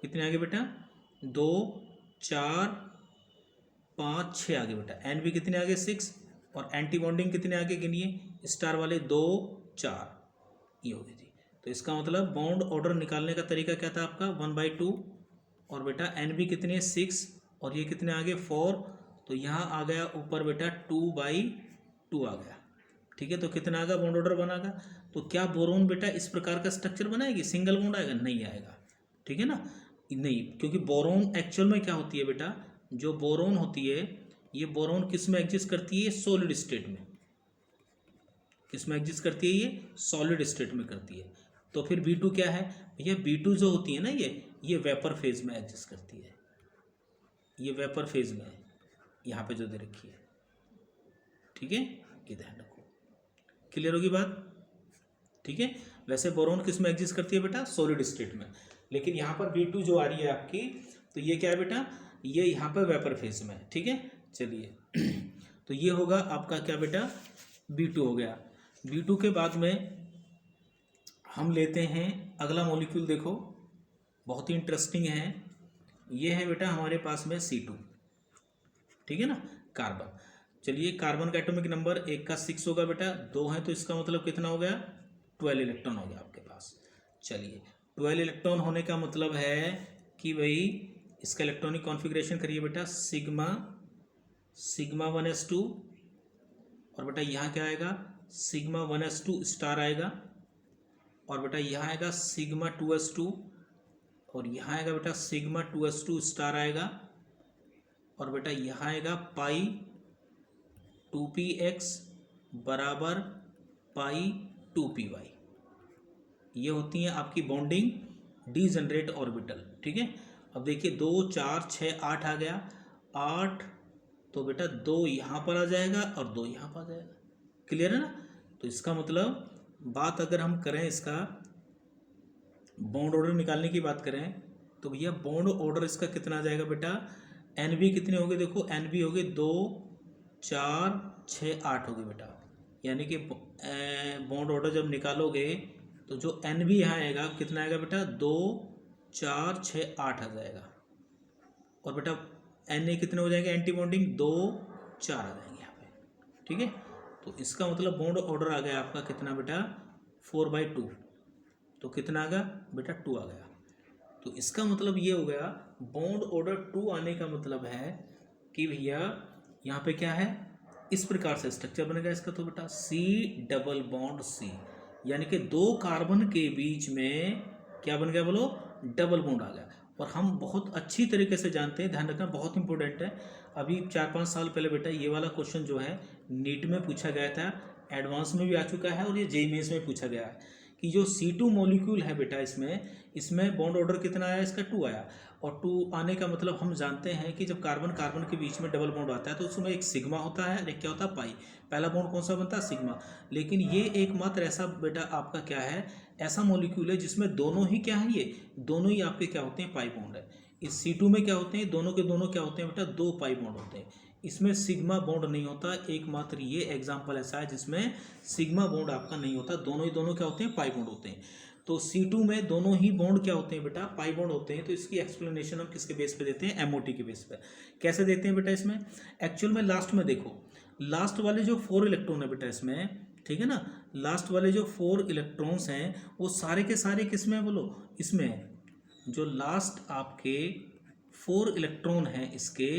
Speaker 1: कितने आगे बेटा 2 4 5 6 आगे बेटा, एन बी कितने आगे 6 और एंटी बॉन्डिंग कितने आगे गिनिए स्टार वाले 2 4, ये हो गए जी। तो इसका मतलब बॉन्ड ऑर्डर निकालने का तरीका क्या था आपका 1/2 और बेटा एन बी कितने 6 और ये कितने आगे 4, तो यहाँ आ गया ऊपर बेटा 2/2 आ गया, ठीक है। तो कितना आएगा बॉन्ड ऑर्डर बनाएगा, तो क्या बोरोन बेटा इस प्रकार का स्ट्रक्चर बनाएगी सिंगल बॉन्ड आएगा, नहीं आएगा, ठीक है ना, नहीं, क्योंकि बोरोन एक्चुअल में क्या होती है बेटा, जो बोरोन होती है ये बोरोन किस में एग्जिस्ट करती है सॉलिड स्टेट में, किस में एग्जिस्ट करती है ये सॉलिड स्टेट में करती है। तो फिर B2 क्या है भैया, B2 जो होती है ना ये वेपर फेज में एग्जिस्ट करती है, ये वेपर फेज में है यहाँ पे जो दे रखी है, ठीक है, ये ध्यान रखो, क्लियर होगी बात, ठीक है। वैसे बोरोन किस में एग्जिस्ट करती है बेटा सॉलिड स्टेट में, लेकिन यहाँ पर B2 जो आ रही है आपकी, तो ये क्या है बेटा, ये यहाँ पर वेपर फेज में, ठीक है। चलिए तो ये होगा आपका क्या बेटा B2 हो गया। B2 के बाद में हम लेते हैं अगला मॉलिक्यूल, देखो बहुत ही इंटरेस्टिंग है, ये है बेटा हमारे पास में C2, ठीक है ना, कार्बन। चलिए कार्बन का एटॉमिक नंबर एक का 6 होगा बेटा, 2 है तो इसका मतलब कितना हो गया 12 इलेक्ट्रॉन हो गया आपके पास। चलिए 12 इलेक्ट्रॉन होने का मतलब है कि भाई इसका इलेक्ट्रॉनिक कॉन्फ़िगरेशन करिए बेटा सिग्मा 1s2 और बेटा यहाँ क्या आएगा सिग्मा 1s2 स्टार आएगा और बेटा यहाँ आएगा सिग्मा 2s2 और यहाँ आएगा बेटा सिग्मा 2s2 स्टार आएगा और बेटा यहाँ आएगा पाई 2px बराबर पाई 2py। ये होती हैं आपकी बॉन्डिंग डीजनरेट ऑर्बिटल, ठीक है। अब देखिए 2 4 6 8 आ गया, 8 तो बेटा 2 यहाँ पर आ जाएगा और 2 यहाँ पर आ जाएगा, क्लियर है ना। तो इसका मतलब बात अगर हम करें इसका बॉन्ड ऑर्डर निकालने की बात करें तो भैया बॉन्ड ऑर्डर इसका कितना आ जाएगा बेटा, एन बी कितने हो गए, देखो एन बी हो गए 2 4 6 8 हो गए बेटा, यानी कि बॉन्ड ऑर्डर जब निकालोगे तो जो एन बी यहाँ आएगा कितना आएगा बेटा 2 4 6 8 आ जाएगा, और बेटा Na कितने हो जाएंगे एंटी बॉन्डिंग, 2 4 आ जाएंगे यहाँ पे, ठीक है। तो इसका मतलब बॉन्ड ऑर्डर आ गया आपका कितना बेटा 4/2, तो कितना आ गया बेटा 2 आ गया। तो इसका मतलब ये हो गया बॉन्ड ऑर्डर 2 आने का मतलब है कि भैया यहाँ पे क्या है, इस प्रकार से स्ट्रक्चर बनेगा इसका। तो बेटा C डबल बॉन्ड C, यानी कि 2 कार्बन के बीच में क्या बन गया बोलो, डबल बॉन्ड आ गया। और हम बहुत अच्छी तरीके से जानते हैं, ध्यान रखना बहुत इंपॉर्टेंट है। अभी 4-5 साल पहले बेटा ये वाला क्वेश्चन जो है नीट में पूछा गया था, एडवांस में भी आ चुका है और ये जेईई मेंस में पूछा गया है कि जो C2 मॉलिक्यूल है बेटा इसमें बॉन्ड ऑर्डर कितना आया, इसका 2 आया। और 2 आने का मतलब हम जानते हैं कि जब कार्बन कार्बन के बीच में डबल बॉन्ड आता है तो उसमें एक सिग्मा होता है, एक क्या होता है पाई। पहला बॉन्ड कौन सा बनता है, सिग्मा। लेकिन ये एकमात्र ऐसा बेटा आपका क्या है, ऐसा मॉलिक्यूल है जिसमें दोनों ही क्या है, ये दोनों ही आपके क्या होते हैं, पाई बॉन्ड है। इस C2 में क्या होते हैं, दोनों के दोनों क्या होते हैं बेटा, 2 पाई बॉन्ड होते हैं। इसमें सिग्मा बॉन्ड नहीं होता, एकमात्र ये एग्जाम्पल ऐसा है जिसमें सिग्मा बॉन्ड आपका नहीं होता, दोनों ही दोनों क्या होते हैं, पाई बॉन्ड होते हैं। तो C2 में दोनों ही बॉन्ड क्या होते हैं बेटा, पाई बॉन्ड होते हैं। तो इसकी एक्सप्लेनेशन हम किसके बेस पे देते हैं, MOT के बेस पे। कैसे देते हैं बेटा इसमें, एक्चुअल में लास्ट में देखो, लास्ट वाले जो 4 इलेक्ट्रॉन है बेटा इसमें, ठीक है ना, लास्ट वाले जो 4 इलेक्ट्रॉन्स हैं वो सारे के सारे किस में बोलो, इसमें जो लास्ट आपके 4 इलेक्ट्रॉन हैं इसके,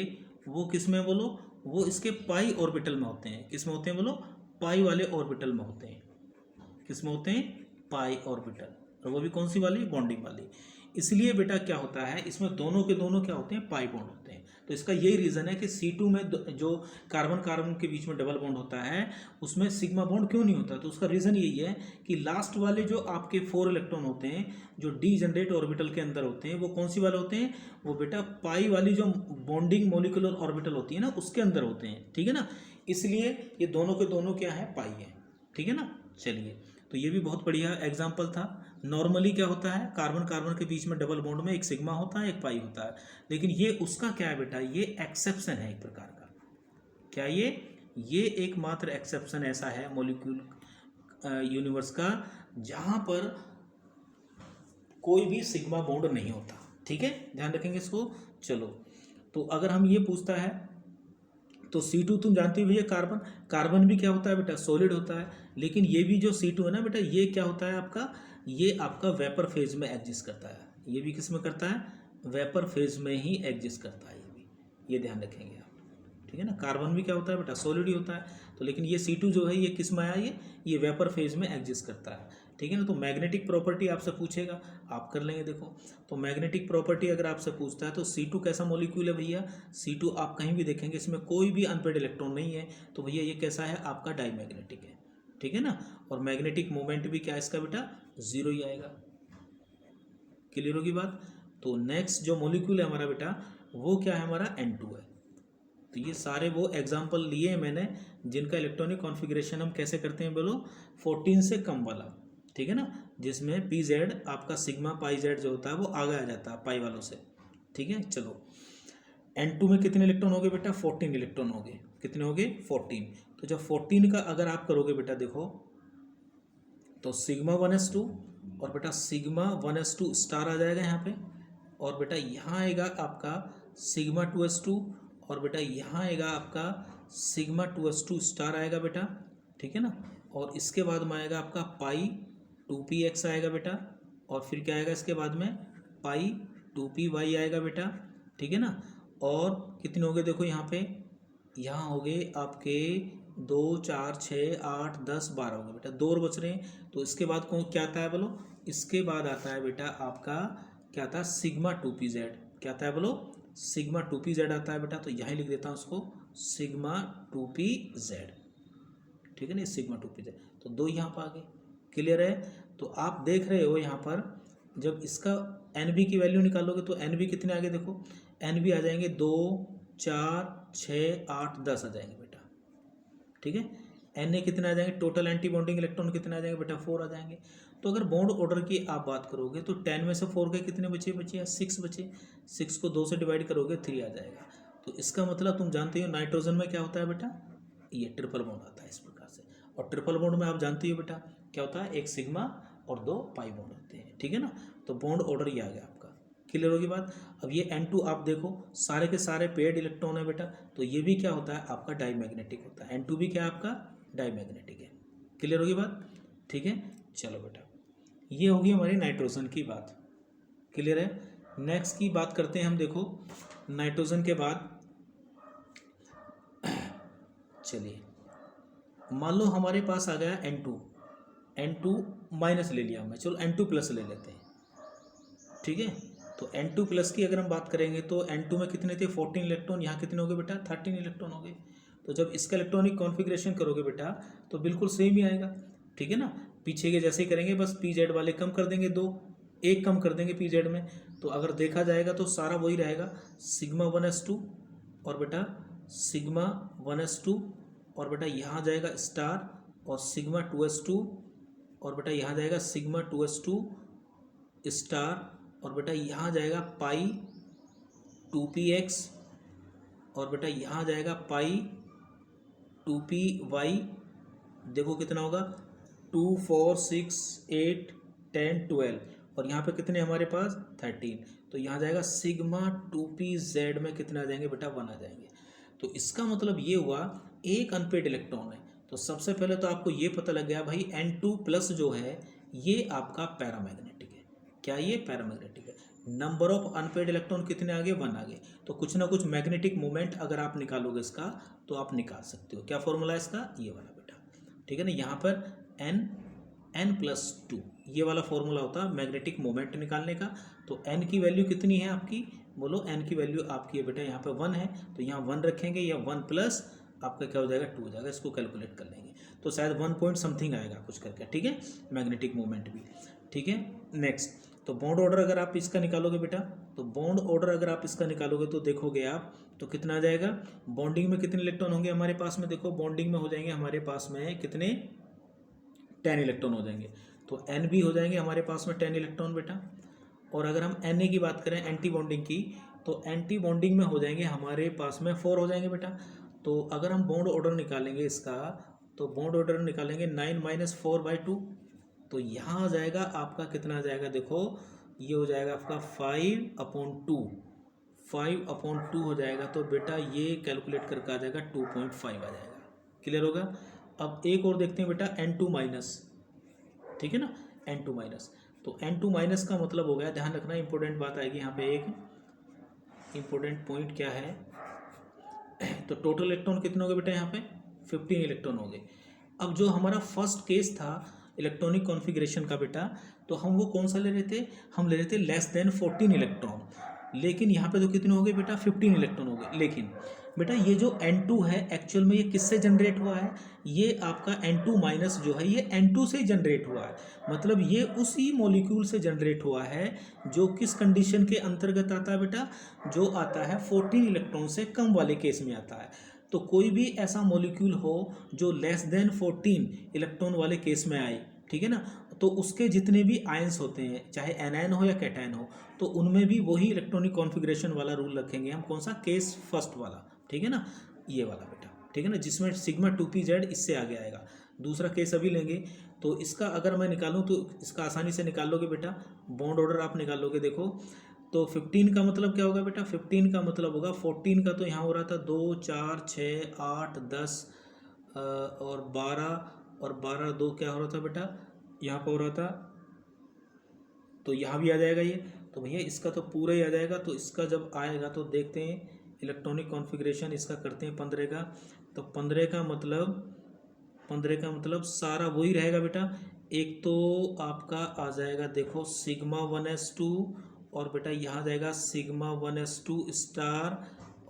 Speaker 1: वो किस में बोलो, वो इसके पाई ऑर्बिटल में होते हैं। किस में होते हैं बोलो, पाई वाले ऑर्बिटल में होते हैं। किस में होते हैं, पाई ऑर्बिटल, और वो भी कौन सी वाली, बॉन्डिंग वाली। इसलिए बेटा क्या होता है, इसमें दोनों के दोनों क्या होते हैं, पाई बॉन्ड होते हैं। तो इसका यही रीज़न है कि C2 में जो कार्बन कार्बन के बीच में डबल बॉन्ड होता है उसमें सिग्मा बॉन्ड क्यों नहीं होता। तो उसका रीज़न यही है कि लास्ट वाले जो आपके 4 इलेक्ट्रॉन होते हैं जो डीजनरेट ऑर्बिटल के अंदर होते हैं, वो कौन सी वाले होते हैं, वो बेटा पाई वाली जो बॉन्डिंग मोलिकुलर ऑर्बिटल होती है ना, उसके अंदर होते हैं, ठीक है ना। इसलिए ये दोनों के दोनों क्या है, पाई है, ठीक है ना। चलिए, तो ये भी बहुत बढ़िया एग्जाम्पल था। नॉर्मली क्या होता है, कार्बन कार्बन के बीच में डबल बॉन्ड में एक सिग्मा होता है, एक पाई होता है। लेकिन ये उसका क्या है बेटा, ये एक्सेप्शन है एक प्रकार का। क्या ये एकमात्र एक्सेप्शन ऐसा है मॉलिक्यूल यूनिवर्स का जहां पर कोई भी सिग्मा बॉन्ड नहीं होता, ठीक है, ध्यान रखेंगे इसको। चलो, तो अगर हम ये पूछता है तो C2 तुम जानते हो भैया, कार्बन कार्बन भी क्या होता है बेटा, सॉलिड होता है। लेकिन ये भी जो C2 है ना बेटा, ये क्या होता है आपका, ये आपका वेपर फेज में एग्जिस्ट करता है। ये भी किस में करता है, वेपर फेज में ही एग्जिस्ट करता है ये भी, ये ध्यान रखेंगे आप, ठीक है ना। कार्बन भी क्या होता है बेटा, सॉलिड ही होता है। तो लेकिन ये C2 जो है ये किस में आया, ये वेपर फेज में एग्जिस्ट करता है, ठीक है ना। तो मैग्नेटिक प्रॉपर्टी आपसे पूछेगा, आप कर लेंगे। देखो, तो मैग्नेटिक प्रॉपर्टी अगर आपसे पूछता है तो C2 कैसा मॉलिक्यूल है भैया, C2 आप कहीं भी देखेंगे इसमें कोई भी अनपेड इलेक्ट्रॉन नहीं है, तो भैया ये कैसा है, आपका डाईमैग्नेटिक है, ठीक है ना। और मैग्नेटिक मोमेंट भी क्या है इसका बेटा, 0 ही आएगा। क्लियर होगी बात। तो नेक्स्ट जो मॉलिक्यूल है हमारा बेटा, वो क्या है हमारा, N2 है। तो ये सारे वो एग्जाम्पल लिए हैं मैंने जिनका इलेक्ट्रॉनिक कॉन्फ़िगरेशन हम कैसे करते हैं बोलो, 14 से कम वाला, ठीक है ना, जिसमें PZ आपका सिग्मा पाई जेड जो होता है वो आगे आ जाता है पाई वालों से, ठीक है। चलो, N2 में कितने इलेक्ट्रॉन हो गए बेटा, 14 इलेक्ट्रॉन हो गए। कितने हो गए, 14। तो जब 14 का अगर आप करोगे बेटा, देखो तो सिग्मा 1s2 और बेटा सिग्मा 1s2 स्टार आ जाएगा यहाँ पे, और बेटा यहाँ आएगा आपका सिग्मा 2s2, और बेटा यहाँ आएगा आपका सिग्मा 2s2 स्टार आएगा बेटा, ठीक है ना। और इसके बाद में आएगा आपका पाई 2px आएगा बेटा, और फिर क्या आएगा इसके बाद में, पाई 2py आएगा बेटा, ठीक है ना। और कितने हो गए देखो यहाँ पे, यहाँ हो गए आपके 2 4 6 8 10 12 हो गए बेटा, 2 और बच रहे हैं। तो इसके बाद कौन क्या आता है बोलो, इसके बाद आता है बेटा आपका क्या आता है, सिग्मा 2pz। क्या आता है बोलो, सिग्मा 2pz आता है बेटा। तो यहाँ लिख देता हूँ उसको, सिग्मा 2pz, ठीक है ना, सिग्मा 2pz। तो 2 यहाँ पर आ गए, क्लियर है। तो आप देख रहे हो यहाँ पर जब इसका Nb की वैल्यू निकालोगे तो Nb कितने आगे देखो, Nb आ जाएंगे 2 4 6 8 10 आ जाएंगे बेटा, ठीक है। Na कितने आ जाएंगे, टोटल एंटी बॉन्डिंग इलेक्ट्रॉन कितने आ जाएंगे बेटा, 4 आ जाएंगे। तो अगर बॉन्ड ऑर्डर की आप बात करोगे तो 10 में से 4 के कितने बचे बचे, 6 बचे। 6 को 2 से डिवाइड करोगे 3 आ जाएगा। तो इसका मतलब तुम जानते हो नाइट्रोजन में क्या होता है बेटा, ये ट्रिपल बॉन्ड आता है इस प्रकार से। और ट्रिपल बॉन्ड में आप जानते हो बेटा क्या होता है, एक सिग्मा और 2 पाई बॉन्ड होते हैं, ठीक है ना। तो बॉन्ड ऑर्डर ये आ गया आपका, क्लियर होगी बात। अब ये N2 आप देखो सारे के सारे पेयर्ड इलेक्ट्रॉन है बेटा, तो ये भी क्या होता है आपका डाईमैग्नेटिक होता है। N2 भी क्या है आपका डाईमैग्नेटिक है। क्लियर होगी बात, ठीक है। चलो बेटा, ये होगी हमारी नाइट्रोजन की बात। क्लियर है। नेक्स्ट की बात करते हैं हम। देखो नाइट्रोजन के बाद चलिए मान लो हमारे पास आ गया N2 माइनस ले लिया हमने, चलो N2 प्लस ले लेते हैं, ठीक है। तो N2 प्लस की अगर हम बात करेंगे तो N2 में कितने थे 14 इलेक्ट्रॉन, यहाँ कितने हो गए बेटा 13 इलेक्ट्रॉन हो गए। तो जब इसका इलेक्ट्रॉनिक कॉन्फ़िगरेशन करोगे बेटा तो बिल्कुल सेम ही आएगा, ठीक है ना। पीछे के जैसे ही करेंगे, बस PZ वाले कम कर देंगे, एक कम कर देंगे PZ में। तो अगर देखा जाएगा तो सारा वही रहेगा, सिग्मा 1s2 और बेटा सिग्मा 1s2 और बेटा यहाँ जाएगा स्टार और सिग्मा 2s2 और बेटा यहाँ जाएगा सिग्मा 2s2 स्टार और बेटा यहाँ जाएगा पाई 2px और बेटा यहाँ जाएगा पाई 2py। देखो कितना होगा 2 4 6 8 10 12 और यहाँ पे कितने हमारे पास 13। तो यहाँ जाएगा सिग्मा 2pz में कितने आ जाएंगे बेटा 1 आ जाएंगे। तो इसका मतलब ये हुआ एक अनपेड इलेक्ट्रॉन है। तो सबसे पहले तो आपको ये पता लग गया भाई N2 प्लस जो है ये आपका पैरामैग्नेटिक है। क्या ये पैरामैग्नेटिक है। नंबर ऑफ अनपेड इलेक्ट्रॉन कितने आगे 1 आगे। तो कुछ ना कुछ मैग्नेटिक मोमेंट अगर आप निकालोगे इसका तो आप निकाल सकते हो। क्या फॉर्मूला है इसका, ये वाला बेटा, ठीक है ना। यहाँ पर n+2 ये वाला फॉर्मूला होता है मैग्नेटिक मोमेंट निकालने का। तो n की वैल्यू कितनी है आपकी, बोलो n की वैल्यू आपकी है बेटा यहाँ पे 1 है, तो यहाँ 1 रखेंगे या 1 प्लस आपका क्या हो जाएगा 2 हो जाएगा। इसको कैलकुलेट कर लेंगे तो शायद 1 पॉइंट समथिंग आएगा कुछ करके, ठीक है, मैग्नेटिक मोमेंट भी, ठीक है। नेक्स्ट, तो बॉन्ड ऑर्डर अगर आप इसका निकालोगे बेटा, तो बॉन्ड ऑर्डर अगर आप इसका निकालोगे तो देखोगे आप तो कितना आ जाएगा। बॉन्डिंग में कितने इलेक्ट्रॉन होंगे हमारे पास में, देखो बॉन्डिंग में हो जाएंगे हमारे पास में कितने 10 इलेक्ट्रॉन हो जाएंगे। तो एन भी हो जाएंगे हमारे पास में 10 इलेक्ट्रॉन बेटा। और अगर हम Na की बात करें एंटी बॉन्डिंग की, तो एंटी बॉन्डिंग में हो जाएंगे हमारे पास में 4 हो जाएंगे बेटा। तो अगर हम बॉन्ड ऑर्डर निकालेंगे इसका, तो बॉन्ड ऑर्डर निकालेंगे 9 - 4/2। तो यहाँ आ जाएगा आपका कितना आ जाएगा, देखो ये हो जाएगा आपका 5/2 5/2 हो जाएगा। तो बेटा ये कैलकुलेट करके आ जाएगा 2.5 आ जाएगा। क्लियर होगा। अब एक और देखते हैं बेटा N2 माइनस, ठीक है ना, N2 माइनस। तो N2 माइनस का मतलब हो गया, ध्यान रखना इंपॉर्टेंट बात आएगी यहाँ पे, एक इंपॉर्टेंट पॉइंट क्या है। तो टोटल इलेक्ट्रॉन कितने हो गए बेटा यहाँ पे 15 इलेक्ट्रॉन हो गए। अब जो हमारा फर्स्ट केस था इलेक्ट्रॉनिक कॉन्फ़िगरेशन का बेटा, तो हम वो कौन सा ले रहे थे, हम ले रहे थे लेस देन 14 इलेक्ट्रॉन। लेकिन यहाँ पे तो कितने हो गए बेटा 15 इलेक्ट्रॉन हो गए। लेकिन बेटा ये जो N2 है एक्चुअल में ये किससे जनरेट हुआ है, ये आपका N2 माइनस जो है ये N2 से जनरेट हुआ है। मतलब ये उसी मॉलिक्यूल से जनरेट हुआ है जो किस कंडीशन के अंतर्गत आता है बेटा, जो आता है 14 इलेक्ट्रॉन से कम वाले केस में आता है। तो कोई भी ऐसा मॉलिक्यूल हो जो लेस देन 14 इलेक्ट्रॉन वाले केस में आए, ठीक है ना, तो उसके जितने भी आयंस होते हैं चाहे एनायन हो या कैटायन हो, तो उनमें भी वही इलेक्ट्रॉनिक कॉन्फ़िगरेशन वाला रूल रखेंगे हम। कौन सा, केस फर्स्ट वाला, ठीक है ना, ये वाला बेटा, ठीक है ना, जिसमें सिग्मा 2pz इससे आगे आएगा। दूसरा केस अभी लेंगे। तो इसका अगर मैं निकालूं तो इसका आसानी से निकाल लोगे बेटा, बॉन्ड ऑर्डर आप निकाल लोगे। देखो तो 15 का मतलब क्या होगा बेटा, 15 का मतलब होगा 14 का तो यहाँ हो रहा था 2 4 6 8 10 और 12 और 12 2 क्या हो रहा था बेटा, यहाँ पर हो रहा था, तो यहाँ भी आ जाएगा ये। तो भैया इसका तो पूरा ही आ जाएगा। तो इसका जब आएगा तो देखते हैं इलेक्ट्रॉनिक कॉन्फ़िगरेशन इसका करते हैं 15 का। तो 15 का मतलब सारा वही रहेगा बेटा। एक तो आपका आ जाएगा देखो सिग्मा 1s2 और बेटा यहाँ जाएगा सिग्मा 1s2 स्टार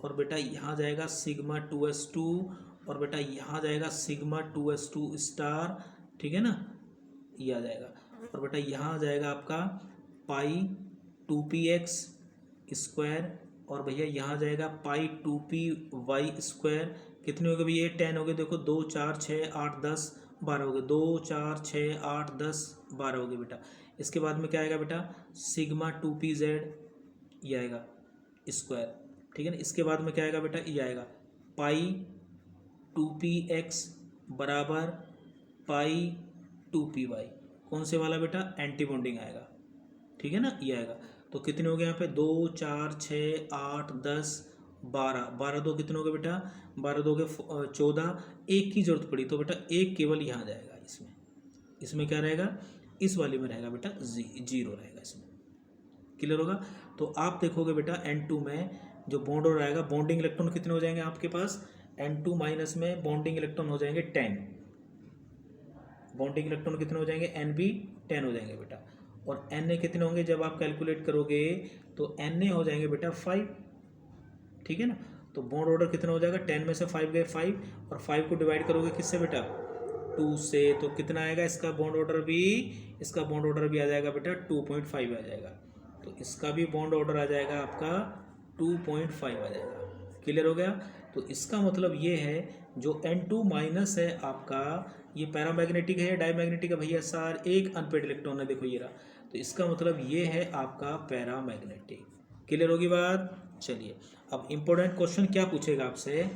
Speaker 1: और बेटा यहाँ जाएगा सिग्मा 2s2 और बेटा यहाँ जाएगा सिग्मा 2s2 स्टार, ठीक है ना, ये आ जाएगा। और बेटा यहाँ आ जाएगा आपका पाई 2px स्क्वायर और भैया यहाँ जाएगा पाई 2py स्क्वायर। कितने हो गए भैया, 10 हो गए। देखो 2 4 6 8 10 12 हो गए, 2 4 6 8 10 12 हो गए बेटा। इसके बाद में क्या आएगा बेटा, सिग्मा 2pz ये आएगा स्क्वायर, ठीक है ना। इसके बाद में क्या आएगा बेटा, ये आएगा पाई 2px बराबर पाई 2py। कौन से वाला बेटा, एंटी बॉन्डिंग आएगा, ठीक है ना, ये आएगा। तो कितने हो गए यहाँ पे 2 4 6 8 10 12, 12 दो कितने हो गए बेटा, 12 दो गए 14, एक की जरूरत पड़ी तो बेटा एक केवल यहाँ जाएगा, इसमें क्या रहेगा, इस वाले में रहेगा बेटा 0 रहेगा इसमें। क्लियर होगा। तो आप देखोगे बेटा N2 में जो बॉन्ड ऑर्डर आएगा, बॉन्डिंग इलेक्ट्रॉन कितने हो जाएंगे आपके पास, N2 माइनस में बॉन्डिंग इलेक्ट्रॉन हो जाएंगे 10, बॉन्डिंग इलेक्ट्रॉन कितने हो जाएंगे, Nb 10 हो जाएंगे बेटा। और Na कितने होंगे जब आप कैलकुलेट करोगे, तो Na हो जाएंगे बेटा 5, ठीक है ना। तो बॉन्ड ऑर्डर कितना हो जाएगा, 10 में से 5 गए 5, और 5 को डिवाइड करोगे किससे बेटा, 2 से, तो कितना आएगा इसका बॉन्ड ऑर्डर भी आ जाएगा बेटा 2.5 आ जाएगा। तो इसका भी बॉन्ड ऑर्डर आ जाएगा आपका 2.5 आ जाएगा। क्लियर हो गया। तो इसका मतलब ये है जो N2 माइनस है आपका, ये पैरामैग्नेटिक है, डायमैग्नेटिक है भैया सर, एक अनपेड इलेक्ट्रॉन है, देखो ये रहा। तो इसका मतलब ये है आपका पैरामैग्नेटिक। क्लियर होगी बात। चलिए अब इम्पोर्टेंट क्वेश्चन क्या पूछेगा आपसे,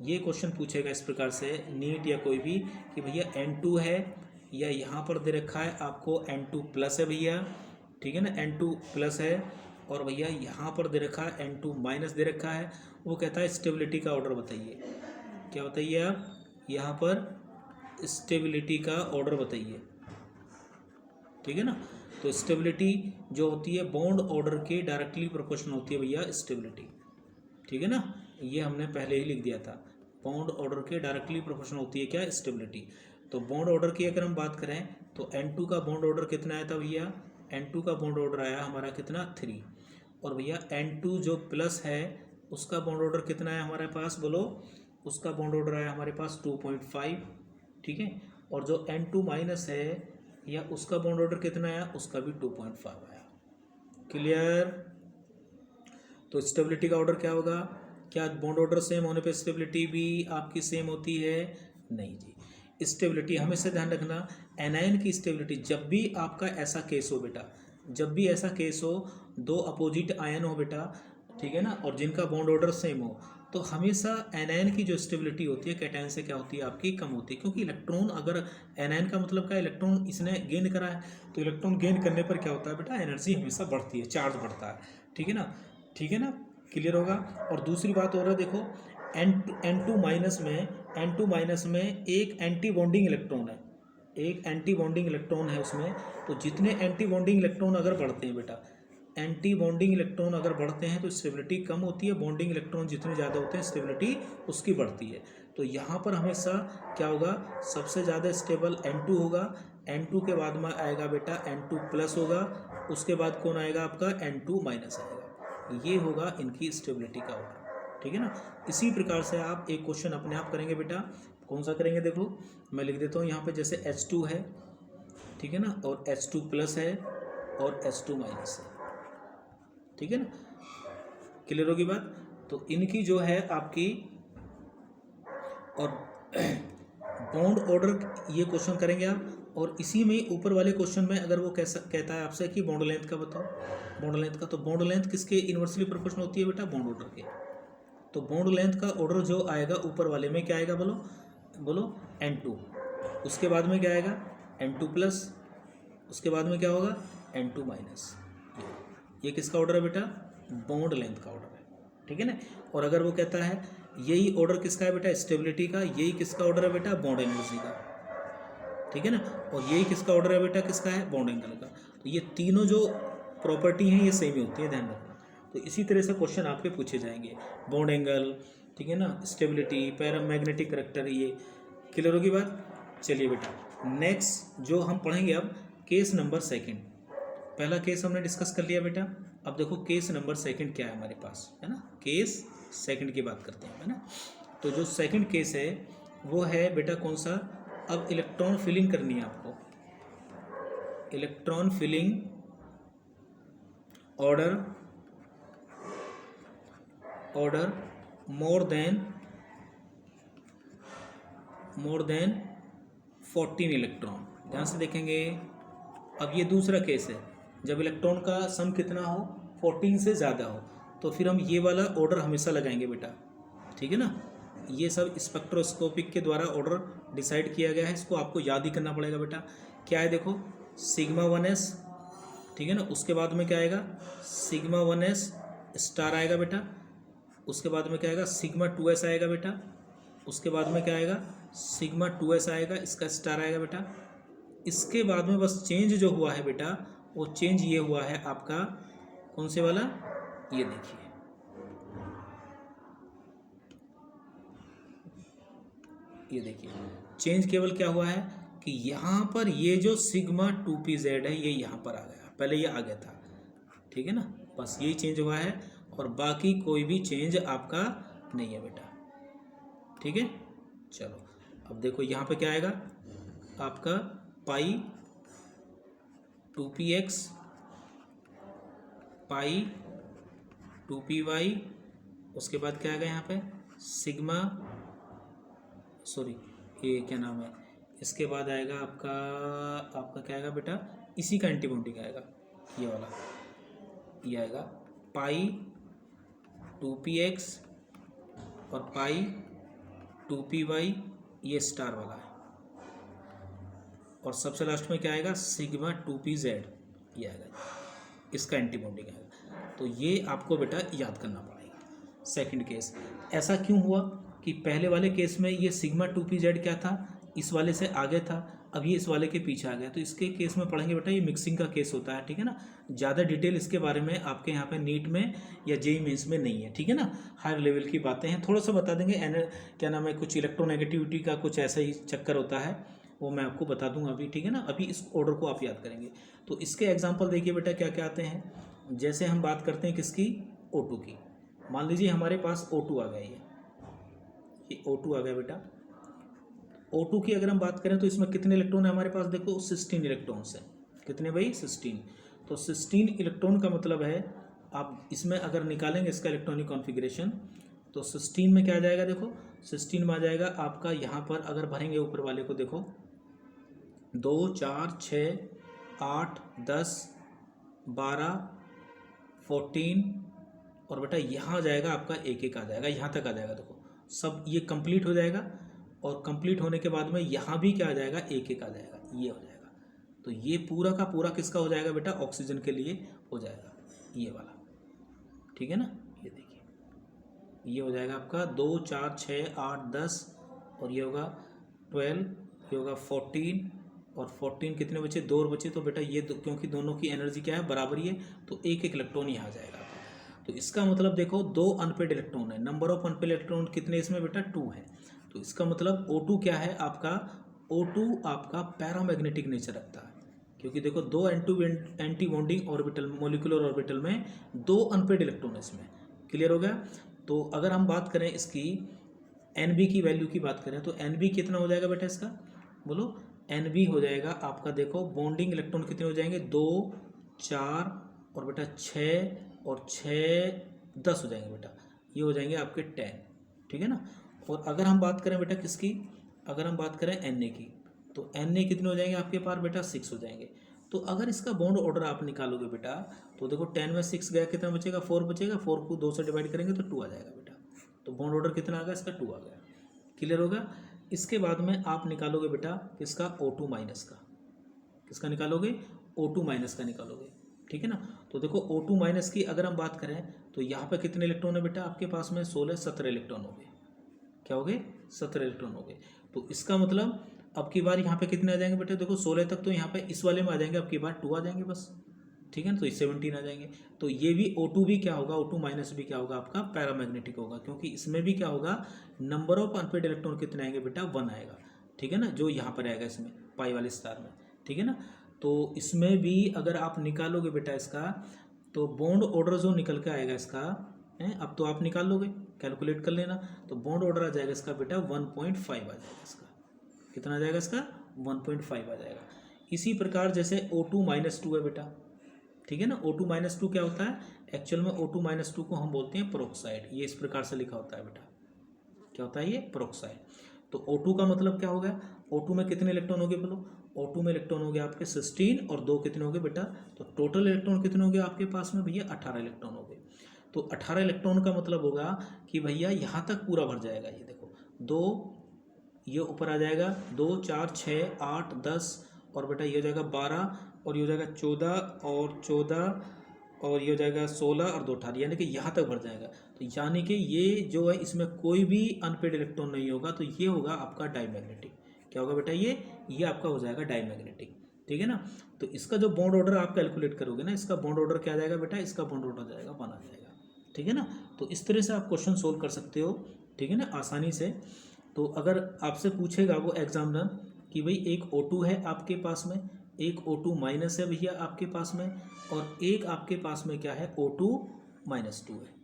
Speaker 1: ये क्वेश्चन पूछेगा इस प्रकार से नीट या कोई भी, कि भैया N2 है या यहाँ पर दे रखा है आपको N2 प्लस है भैया, ठीक है ना, N2 प्लस है, और भैया यहाँ पर दे रखा है N2 माइनस दे रखा है। वो कहता है स्टेबिलिटी का ऑर्डर बताइए, क्या बताइए आप, यहाँ पर स्टेबिलिटी का ऑर्डर बताइए, ठीक है ना। तो स्टेबिलिटी जो होती है बॉन्ड ऑर्डर के डायरेक्टली प्रोपोर्शनल होती है भैया स्टेबिलिटी, ठीक है ना, ये हमने पहले ही लिख दिया था, बॉन्ड ऑर्डर के डायरेक्टली प्रोपोर्शनल होती है क्या, स्टेबिलिटी। तो बॉन्ड ऑर्डर की अगर हम बात करें तो N2 का बॉन्ड ऑर्डर कितना आया था भैया, N2 का बॉन्ड ऑर्डर आया हमारा कितना 3, और भैया N2 जो प्लस है उसका बॉन्ड ऑर्डर कितना है हमारे पास, बोलो, उसका बॉन्ड ऑर्डर आया हमारे पास 2.5, ठीक है। और जो N2 माइनस है या उसका बॉन्ड ऑर्डर कितना आया, उसका भी 2.5 आया। क्लियर। तो स्टेबिलिटी का ऑर्डर क्या होगा, क्या बॉन्ड ऑर्डर सेम होने पे स्टेबिलिटी भी आपकी सेम होती है, नहीं जी। स्टेबिलिटी हमेशा ध्यान रखना, एनायन की स्टेबिलिटी जब भी आपका ऐसा केस हो बेटा, जब भी ऐसा केस हो, दो अपोजिट आयन हो बेटा, ठीक है ना, और जिनका बॉन्ड ऑर्डर सेम हो, तो हमेशा एनायन की जो स्टेबिलिटी होती है कैटायन से क्या होती है आपकी, कम होती है। क्योंकि इलेक्ट्रॉन, अगर एनायन का मतलब क्या, इलेक्ट्रॉन इसने गेन करा है, तो इलेक्ट्रॉन गेन करने पर क्या होता है बेटा, एनर्जी हमेशा बढ़ती है, चार्ज बढ़ता है, ठीक है ना, ठीक है ना। क्लियर होगा। और दूसरी बात हो रहा है, देखो N2 माइनस में एक एंटी बॉन्डिंग इलेक्ट्रॉन है, एक एंटी बॉन्डिंग इलेक्ट्रॉन है उसमें। तो जितने एंटी बॉन्डिंग इलेक्ट्रॉन अगर बढ़ते हैं बेटा, एंटी बॉन्डिंग इलेक्ट्रॉन अगर बढ़ते हैं तो स्टेबिलिटी कम होती है, बॉन्डिंग इलेक्ट्रॉन जितने ज़्यादा होते हैं स्टेबिलिटी उसकी बढ़ती है। तो यहाँ पर हमेशा क्या होगा, सबसे ज़्यादा स्टेबल N2 होगा, N2 के बाद में आएगा बेटा N2 प्लस होगा, उसके बाद कौन आएगा आपका N2 माइनस आएगा। ये होगा इनकी स्टेबिलिटी का ऑर्डर, ठीक है ना। इसी प्रकार से आप एक क्वेश्चन अपने आप करेंगे बेटा, कौन सा करेंगे, देखो मैं लिख देता हूँ यहाँ पे, जैसे H2 है, ठीक है ना, और H2 प्लस है और H2 माइनस है, ठीक है ना। क्लियर होगी बात। तो इनकी जो है आपकी, और बॉन्ड ऑर्डर ये क्वेश्चन करेंगे आप, और इसी में ऊपर वाले क्वेश्चन में अगर वो कैसा कहता है आपसे कि बॉन्ड लेंथ का बताओ, बॉन्ड लेंथ का, तो बॉन्ड लेंथ किसके इन्वर्सली प्रोपोर्शनल होती है बेटा, बॉन्ड ऑर्डर के। तो बॉन्ड लेंथ का ऑर्डर जो आएगा ऊपर वाले में क्या आएगा, बोलो बोलो, N2, उसके बाद में क्या आएगा N2 प्लस, उसके बाद में क्या होगा N2 माइनस। ये किसका ऑर्डर है बेटा, बॉन्ड लेंथ का ऑर्डर है, ठीक है ना। और अगर वो कहता है यही ऑर्डर किसका है बेटा, स्टेबिलिटी का, यही किसका ऑर्डर है बेटा, बॉन्ड एनर्जी का, ठीक है ना। और यही किसका ऑर्डर है बेटा, किसका है, बॉन्ड एंगल का। तो ये तीनों जो प्रॉपर्टी हैं ये सेम ही होती है, ध्यान रखना। तो इसी तरह से क्वेश्चन आपके पूछे जाएंगे, बॉन्ड एंगल, ठीक है ना, स्टेबिलिटी, पैरामैग्नेटिक करैक्टर, ये क्लियर होगी बात। चलिए बेटा नेक्स्ट जो हम पढ़ेंगे अब, केस नंबर सेकंड। पहला केस हमने डिस्कस कर लिया बेटा, अब देखो केस नंबर सेकंड क्या है हमारे पास, है ना, केस सेकंड की बात करते हैं, है ना। तो जो सेकंड केस है वो है बेटा कौन सा, अब इलेक्ट्रॉन फिलिंग करनी है आपको, electron filling order more than 14 electron. ध्यान से देखेंगे, अब ये दूसरा केस है, जब इलेक्ट्रॉन का सम कितना हो, 14 से ज़्यादा हो, तो फिर हम ये वाला ऑर्डर हमेशा लगाएंगे बेटा, ठीक है ना। ये सब स्पेक्ट्रोस्कोपिक के द्वारा ऑर्डर डिसाइड किया गया है, इसको आपको याद ही करना पड़ेगा बेटा। क्या है देखो, सिग्मा 1s ठीक है ना। उसके बाद में क्या आएगा, सिग्मा 1s स्टार आएगा बेटा। उसके बाद में क्या आएगा, सिग्मा 2s आएगा बेटा। उसके बाद में क्या आएगा, सिग्मा 2s आएगा, इसका स्टार आएगा बेटा। इसके बाद में बस चेंज जो हुआ है बेटा, वो चेंज ये हुआ है आपका कौन से वाला, ये देखिए, ये देखिए चेंज केवल क्या हुआ है कि यहाँ पर ये जो सिग्मा 2pz है ये यहाँ पर आ गया, पहले ये आ गया था, ठीक है ना। बस यही चेंज हुआ है और बाकी कोई भी चेंज आपका नहीं है बेटा, ठीक है। चलो अब देखो यहाँ पे क्या आएगा आपका पाई 2px पाई 2py, उसके बाद क्या आएगा यहाँ पे सिग्मा, सॉरी ये क्या नाम है, इसके बाद आएगा आपका क्या आएगा बेटा, इसी का एंटीबॉन्डिंग आएगा ये वाला, ये आएगा पाई 2px और पाई 2py, ये स्टार वाला है। और सबसे लास्ट में क्या आएगा सिग्मा 2pz, ये आएगा, इसका एंटीबॉन्डिंग आएगा। तो ये आपको बेटा याद करना पड़ेगा। सेकंड केस ऐसा क्यों हुआ कि पहले वाले केस में ये सिग्मा 2pz क्या था, इस वाले से आगे था, अब ये इस वाले के पीछे आ गया। तो इसके केस में पढ़ेंगे बेटा, ये मिक्सिंग का केस होता है, ठीक है ना। ज़्यादा डिटेल इसके बारे में आपके यहाँ पे नीट में या जेईई मेंस में नहीं है, ठीक है ना। हायर लेवल की बातें हैं, थोड़ा सा बता देंगे। क्या नाम है, कुछ इलेक्ट्रोनेगेटिविटी का कुछ ऐसा ही चक्कर होता है, वो मैं आपको बता दूंगा अभी, ठीक है ना। अभी इस ऑर्डर को आप याद करेंगे। तो इसके एग्जाम्पल देखिए बेटा क्या क्या आते हैं। जैसे हम बात करते हैं किसकी, O2 की। मान लीजिए हमारे पास O2 आ गया, ये O2 आ गया बेटा। O2 की अगर हम बात करें तो इसमें कितने इलेक्ट्रॉन है हमारे पास, देखो 16 इलेक्ट्रॉन्स है। कितने भाई, 16। तो 16 इलेक्ट्रॉन का मतलब है, आप इसमें अगर निकालेंगे इसका इलेक्ट्रॉनिक कॉन्फ़िगरेशन तो 16 में क्या आ जाएगा, देखो 16 में आ जाएगा आपका, यहाँ पर अगर भरेंगे ऊपर वाले को, देखो 2 4 6 8 10 12 14 और बेटा यहाँ आ जाएगा आपका एक एक आ जाएगा, यहाँ तक आ जाएगा। देखो सब ये कंप्लीट हो जाएगा और कंप्लीट होने के बाद में यहाँ भी क्या आ जाएगा, एक एक आ जाएगा, ये हो जाएगा। तो ये पूरा का पूरा किसका हो जाएगा बेटा, ऑक्सीजन के लिए हो जाएगा, ये वाला, ठीक है ना। ये देखिए ये हो जाएगा आपका 2 4 6 8 10 और ये होगा 12, ये होगा 14 और 14 कितने बचे, 2 और बचे। तो बेटा ये क्योंकि दोनों की एनर्जी क्या है, बराबर ही है, तो एक एक इलेक्ट्रॉन यहाँ जाएगा। तो इसका मतलब देखो 2 अनपेड इलेक्ट्रॉन है, नंबर ऑफ अनपेड इलेक्ट्रॉन कितने इसमें बेटा, 2 है। तो इसका मतलब O2 क्या है आपका, O2 आपका पैरामैग्नेटिक नेचर रखता है, क्योंकि देखो 2 anti bonding orbital, molecular orbital में 2 अनपेड इलेक्ट्रॉन है इसमें। क्लियर हो गया। तो अगर हम बात करें इसकी Nb की वैल्यू की बात करें तो Nb कितना हो जाएगा बेटा इसका, बोलो। Nb हो जाएगा आपका, देखो बॉन्डिंग इलेक्ट्रॉन कितने हो जाएंगे, 2 4 और बेटा 6 और 6 10 हो जाएंगे बेटा, ये हो जाएंगे आपके 10, ठीक है ना। और अगर हम बात करें बेटा किसकी, अगर हम बात करें Na की, तो Na कितने हो जाएंगे आपके पास बेटा, 6 हो जाएंगे। तो अगर इसका बॉन्ड ऑर्डर आप निकालोगे बेटा, तो देखो 10 में 6 गया, कितना बचेगा, 4 बचेगा, 4 को 2 से डिवाइड करेंगे तो 2 आ जाएगा बेटा। तो बॉन्ड ऑर्डर कितना आ गया इसका, 2 आ गया। क्लियर होगा। इसके बाद में आप निकालोगे बेटा किसका, O2 माइनस का। किसका निकालोगे, O2 माइनस का निकालोगे, ठीक है ना। तो देखो O2 माइनस की अगर हम बात करें तो यहाँ पे कितने इलेक्ट्रॉन है बेटा आपके पास में, 17 इलेक्ट्रॉन हो गए। क्या हो गए, 17 इलेक्ट्रॉन हो गए। तो इसका मतलब अब की बार यहाँ पे कितने आ जाएंगे बेटा, देखो 16 तक तो यहाँ पे इस वाले में आ जाएंगे, अब की बार 2 आ जाएंगे बस, ठीक है ना। तो 17 आ जाएंगे। तो ये भी O2 भी क्या होगा, O2 माइनस भी क्या होगा आपका, पैरामैग्नेटिक होगा, क्योंकि इसमें भी क्या होगा, नंबर ऑफ अनपेड इलेक्ट्रॉन कितने आएंगे बेटा, 1 आएगा, ठीक है ना, जो यहाँ पर आएगा इसमें पाई वाले स्टार में, ठीक है ना। तो इसमें भी अगर आप निकालोगे बेटा इसका, तो बॉन्ड ऑर्डर जो निकल के आएगा इसका है, अब तो आप निकाल लोगे, कैलकुलेट कर लेना। तो बॉन्ड ऑर्डर आ जाएगा इसका बेटा 1.5 आ जाएगा इसका। कितना आ जाएगा इसका, 1.5 आ जाएगा। इसी प्रकार जैसे O2 माइनस 2 है बेटा, ठीक है ना। O2 माइनस 2 क्या होता है, एक्चुअल में O2 माइनस 2 को हम बोलते हैं पेरोक्साइड। ये इस प्रकार से लिखा होता है बेटा, क्या होता है ये, पेरोक्साइड। तो O2 का मतलब क्या हो गया, O2 में कितने इलेक्ट्रॉन हो गए बोलो, O2 में इलेक्ट्रॉन हो गया आपके 16 और 2 कितने हो गए बेटा, तो टोटल इलेक्ट्रॉन कितने हो गए आपके पास में भैया, 18 इलेक्ट्रॉन हो गए। तो 18 इलेक्ट्रॉन का मतलब होगा कि भैया यहाँ तक पूरा भर जाएगा। ये देखो 2, ये ऊपर आ जाएगा 2 4 6 8 10 और बेटा ये हो जाएगा 12 और ये हो जाएगा 14 और 14 और ये हो जाएगा 16 और 2 18, यानी कि यहाँ तक भर जाएगा। तो यानी कि ये जो है इसमें कोई भी अनपेड इलेक्ट्रॉन नहीं होगा, तो ये होगा आपका डाईमैग्नेटिक। क्या होगा बेटा? ये आपका हो जाएगा डाईमैग्नेटिक। ठीक है ना। तो इसका जो बॉन्ड ऑर्डर आप कैलकुलेट करोगे ना, इसका बॉन्ड ऑर्डर क्या आ जाएगा बेटा? इसका बॉन्ड ऑर्डर आ जाएगा 1 आ जाएगा। ठीक है ना। तो इस तरह से आप क्वेश्चन सोल्व कर सकते हो। ठीक है ना, आसानी से। तो अगर आपसे पूछेगा वो एग्जामिनर कि भाई एक O2 है आपके पास में, एक O2 माइनस है भैया आपके पास में, और एक आपके पास में क्या है? O2 माइनस 2 है।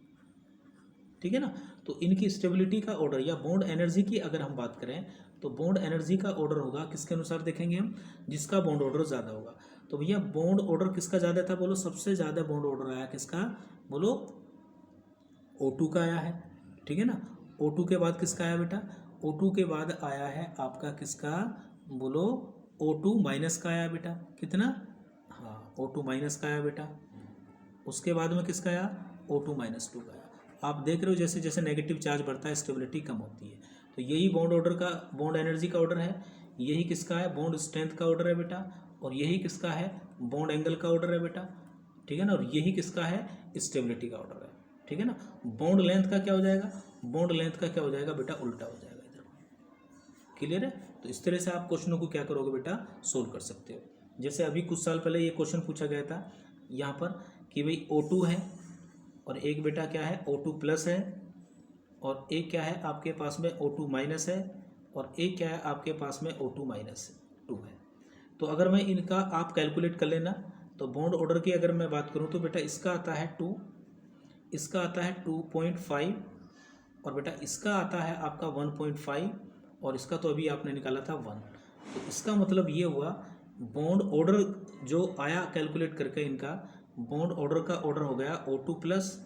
Speaker 1: ठीक है ना। तो इनकी स्टेबिलिटी का ऑर्डर या बॉन्ड एनर्जी की अगर हम बात करें तो बॉन्ड एनर्जी का ऑर्डर होगा किसके अनुसार देखेंगे हम? जिसका बॉन्ड ऑर्डर ज़्यादा होगा। तो भैया बॉन्ड ऑर्डर किसका ज़्यादा था? बोलो सबसे ज़्यादा बॉन्ड ऑर्डर आया किसका? बोलो O2 का आया है। ठीक है ना। O2 के बाद किसका आया बेटा? O2 के बाद आया है आपका किसका? बोलो O2 माइनस का आया बेटा। कितना? हाँ, O2 माइनस का आया बेटा। उसके बाद में किसका आया? O2 माइनस 2 का आया। आप देख रहे हो जैसे जैसे नेगेटिव चार्ज बढ़ता है स्टेबिलिटी कम होती है। तो यही बॉन्ड ऑर्डर का, बॉन्ड एनर्जी का ऑर्डर है। यही किसका है? बॉन्ड स्ट्रेंथ का ऑर्डर है बेटा। और यही किसका है? बॉन्ड एंगल का ऑर्डर है बेटा। ठीक है ना। और यही किसका है? स्टेबिलिटी का ऑर्डर है। ठीक है ना। बॉन्ड लेंथ का क्या हो जाएगा? बॉन्ड लेंथ का क्या हो जाएगा बेटा? उल्टा हो जाएगा इधर। क्लियर है। तो इस तरह से आप क्वेश्चनों को क्या करोगे बेटा? सोल्व कर सकते हो। जैसे अभी कुछ साल पहले ये क्वेश्चन पूछा गया था यहाँ पर कि भाई O2 है और एक बेटा क्या है? O2 प्लस है, और एक क्या है आपके पास में? O2 माइनस है, और एक क्या है आपके पास में? O2 माइनस 2 है। तो अगर मैं इनका आप कैलकुलेट कर लेना, तो बॉन्ड ऑर्डर की अगर मैं बात करूँ तो बेटा इसका आता है 2, इसका आता है 2.5, और बेटा इसका आता है आपका 1.5, और इसका तो अभी आपने निकाला था 1। तो इसका मतलब ये हुआ बॉन्ड ऑर्डर जो आया कैलकुलेट करके इनका, बॉन्ड ऑर्डर का ऑर्डर हो गया O2 प्लस,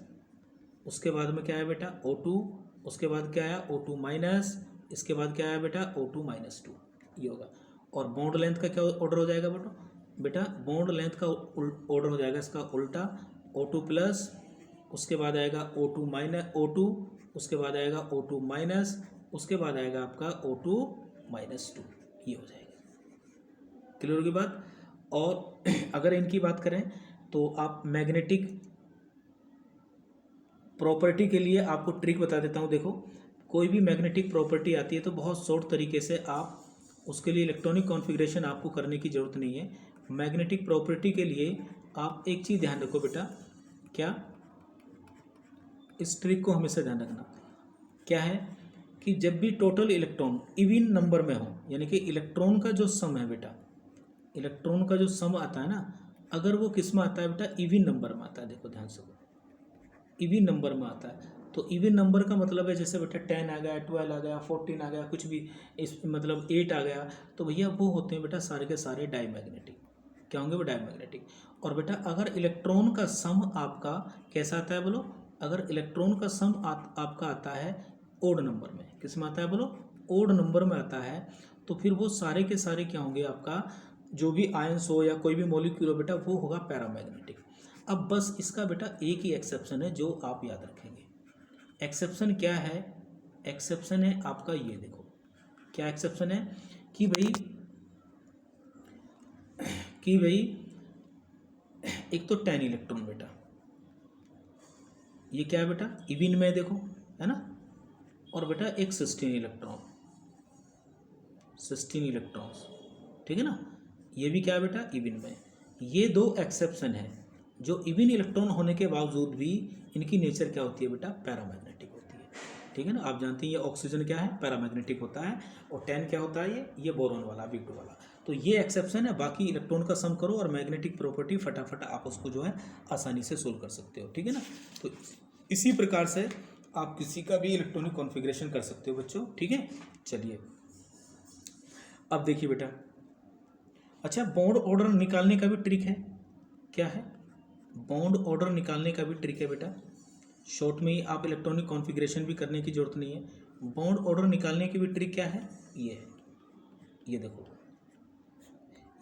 Speaker 1: उसके बाद में क्या है बेटा? O2, उसके बाद क्या आया? O2 माइनस, इसके बाद क्या आया बेटा? O2 माइनस 2, ये होगा। और बॉन्ड लेंथ का क्या ऑर्डर हो जाएगा बेटा? बेटा बॉन्ड लेंथ का ऑर्डर हो जाएगा इसका उल्टा, O2 प्लस, उसके बाद आएगा O2 माइनस O2, उसके बाद आएगा O2 माइनस, उसके बाद आएगा आपका O2 माइनस 2, ये हो जाएगा। क्लियर होगी बात। और अगर इनकी बात करें तो आप मैग्नेटिक प्रॉपर्टी के लिए आपको ट्रिक बता देता हूँ। देखो, कोई भी मैग्नेटिक प्रॉपर्टी आती है तो बहुत शॉर्ट तरीके से आप उसके लिए इलेक्ट्रॉनिक कॉन्फ़िगरेशन आपको करने की ज़रूरत नहीं है। मैग्नेटिक प्रॉपर्टी के लिए आप एक चीज़ ध्यान रखो बेटा, क्या? इस ट्रिक को हमेशा ध्यान रखना। क्या है कि जब भी टोटल इलेक्ट्रॉन इवन नंबर में हो, यानी कि इलेक्ट्रॉन का जो सम है बेटा, इलेक्ट्रॉन का जो सम आता है ना, अगर वो किस में आता है बेटा? इवन नंबर में आता है। देखो ध्यान से, इवन नंबर में आता है। तो इवन नंबर का मतलब है जैसे बेटा 10 आ गया, 12 आ गया, 14 आ गया, कुछ भी, इस मतलब 8 आ गया, तो भैया वो होते हैं बेटा सारे के सारे डाईमैग्नेटिक। क्या होंगे वो? डाईमैग्नेटिक। और बेटा अगर इलेक्ट्रॉन का सम आपका कैसा आता है बोलो? अगर इलेक्ट्रॉन का सम आपका आता है ओड नंबर में, किस में आता है बोलो? ओड नंबर में आता है, तो फिर वो सारे के सारे क्या होंगे? आपका जो भी आयंस हो या कोई भी मॉलिक्यूल हो बेटा, वो होगा पैरामैग्नेटिक। अब बस इसका बेटा एक ही एक्सेप्शन है जो आप याद रखेंगे। एक्सेप्शन क्या है? एक्सेप्शन है आपका ये, देखो क्या एक्सेप्शन है कि भाई एक तो 10 इलेक्ट्रॉन बेटा, ये क्या है बेटा? इवन में देखो, है ना। और बेटा एक 16 इलेक्ट्रॉन, 16 इलेक्ट्रॉन्स, ठीक है ना। ये भी क्या है बेटा? इवन में। ये दो एक्सेप्शन है जो इवन इलेक्ट्रॉन होने के बावजूद भी इनकी नेचर क्या होती है बेटा? पैरामैग्नेटिक होती है। ठीक है ना। आप जानते हैं ये ऑक्सीजन क्या है? पैरामैग्नेटिक होता है। और 10 क्या होता है? ये बोरॉन वाला, V2 वाला। तो ये एक्सेप्शन है। बाकी इलेक्ट्रॉन का सम करो और मैग्नेटिक प्रॉपर्टी फटाफट आप उसको जो है आसानी से सोल्व कर सकते हो। ठीक है ना। तो इसी प्रकार से आप किसी का भी इलेक्ट्रॉनिक कॉन्फ़िगरेशन कर सकते हो बच्चों। ठीक है। चलिए अब देखिए बेटा, अच्छा बॉन्ड ऑर्डर निकालने का भी ट्रिक है। क्या है? बॉन्ड ऑर्डर निकालने का भी ट्रिक है बेटा। शॉर्ट में ही आप इलेक्ट्रॉनिक कॉन्फ़िगरेशन भी करने की ज़रूरत नहीं है। बॉन्ड ऑर्डर निकालने की भी ट्रिक क्या है? ये है, ये देखो,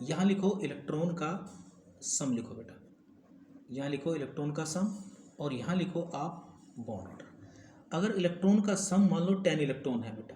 Speaker 1: यहाँ लिखो इलेक्ट्रॉन का सम लिखो बेटा, यहाँ लिखो इलेक्ट्रॉन का सम, और यहाँ लिखो आप बॉन्ड ऑर्डर। अगर इलेक्ट्रॉन का सम मान लो 10 इलेक्ट्रॉन है बेटा,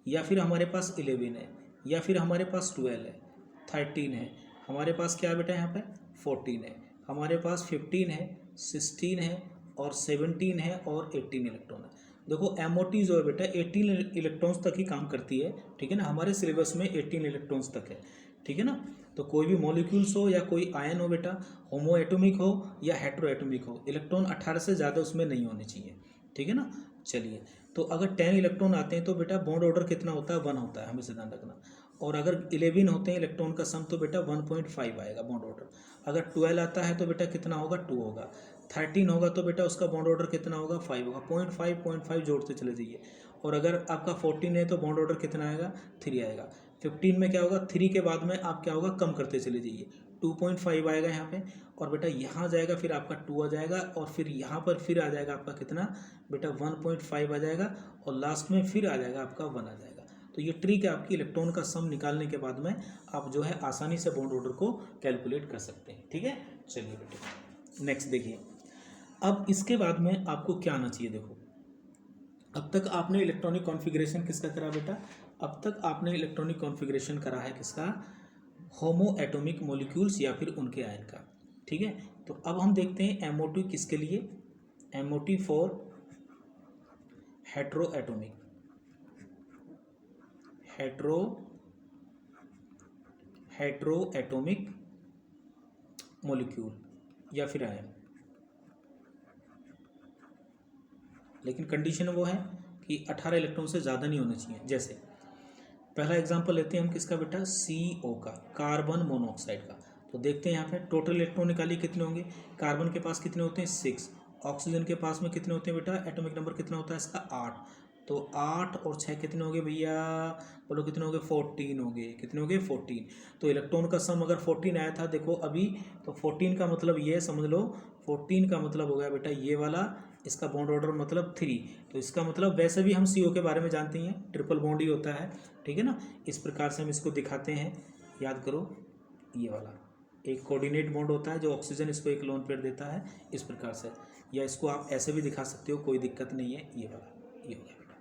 Speaker 1: या फिर हमारे पास 11 है, या फिर हमारे पास 12 है, 13 है, हमारे पास क्या है बेटा यहाँ पे 14 है, हमारे पास 15 है, 16 है और 17 है और 18 इलेक्ट्रॉन है। देखो एमओटी जो है बेटा 18 इलेक्ट्रॉन्स तक ही काम करती है, ठीक है ना, हमारे सिलेबस में 18 इलेक्ट्रॉन्स तक है, ठीक है ना। तो कोई भी मॉलिक्यूल्स हो या कोई आयन हो बेटा, होमो एटॉमिक हो या हेट्रो एटॉमिक हो, इलेक्ट्रॉन 18 से ज़्यादा उसमें नहीं होने चाहिए, ठीक है ना। चलिए, तो अगर 10 इलेक्ट्रॉन आते हैं तो बेटा बॉन्ड ऑर्डर कितना होता है 1 होता है, हमेशा ध्यान रखना। और अगर 11 होते हैं इलेक्ट्रॉन का सम तो बेटा 1.5 आएगा बॉन्ड ऑर्डर। अगर 12 आता है तो बेटा कितना होगा 2 होगा। 13 होगा तो बेटा उसका बॉन्ड ऑर्डर कितना होगा 5 होगा। 0.5 जोड़ते चले जाइए। और अगर आपका 14 है तो बॉन्ड ऑर्डर कितना आएगा 3 आएगा। 15 में क्या होगा 3 के बाद में आप क्या होगा कम करते चले जाइए, 2.5 आएगा यहाँ पे। और बेटा यहाँ जाएगा फिर आपका 2 आ जाएगा और फिर यहाँ पर फिर आ जाएगा आपका कितना बेटा 1.5 आ जाएगा और लास्ट में फिर आ जाएगा आपका 1 आ जाएगा। तो ये ट्रिक है आपकी, इलेक्ट्रॉन का सम निकालने के बाद में आप जो है आसानी से बॉन्ड ऑर्डर को कैलकुलेट कर सकते हैं, ठीक है। चलिए बेटे नेक्स्ट देखिए, अब इसके बाद में आपको क्या आना चाहिए। देखो अब तक आपने इलेक्ट्रॉनिक कॉन्फ़िगरेशन किसका करा बेटा, अब तक आपने इलेक्ट्रॉनिक कॉन्फ़िगरेशन करा है किसका, होमो एटॉमिक मॉलिक्यूल्स या फिर उनके आयन का, ठीक है। तो अब हम देखते हैं MO2 किसके लिए, MO2 for hetero atomic, hetero atomic molecule या फिर आयन। लेकिन कंडीशन वो है कि 18 इलेक्ट्रॉन से ज़्यादा नहीं होने चाहिए। जैसे पहला एग्जांपल लेते हैं हम किसका बेटा, CO का, कार्बन मोनोऑक्साइड का। तो देखते हैं यहाँ पे टोटल इलेक्ट्रॉन निकालिए कितने होंगे। कार्बन के पास कितने होते हैं 6, ऑक्सीजन के पास में कितने होते हैं बेटा, एटॉमिक नंबर कितना होता है इसका 8। तो 8 और 6 कितने हो गए भैया, बोलो कितने हो गए 14 हो गए, कितने हो गए 14। तो इलेक्ट्रॉन का सम अगर 14 आया था देखो अभी, तो 14 का मतलब ये समझ लो, 14 का मतलब हो गया बेटा ये वाला, इसका बॉन्ड ऑर्डर मतलब 3। तो इसका मतलब वैसे भी हम CO के बारे में जानते हैं ट्रिपल बॉन्ड ही होता है, ठीक है ना। इस प्रकार से हम इसको दिखाते हैं, याद करो ये वाला एक कोऑर्डिनेट बॉन्ड होता है जो ऑक्सीजन इसको एक लोन पेयर देता है इस प्रकार से, या इसको आप ऐसे भी दिखा सकते हो, कोई दिक्कत नहीं है। ये वाला ये हो गया बेटा,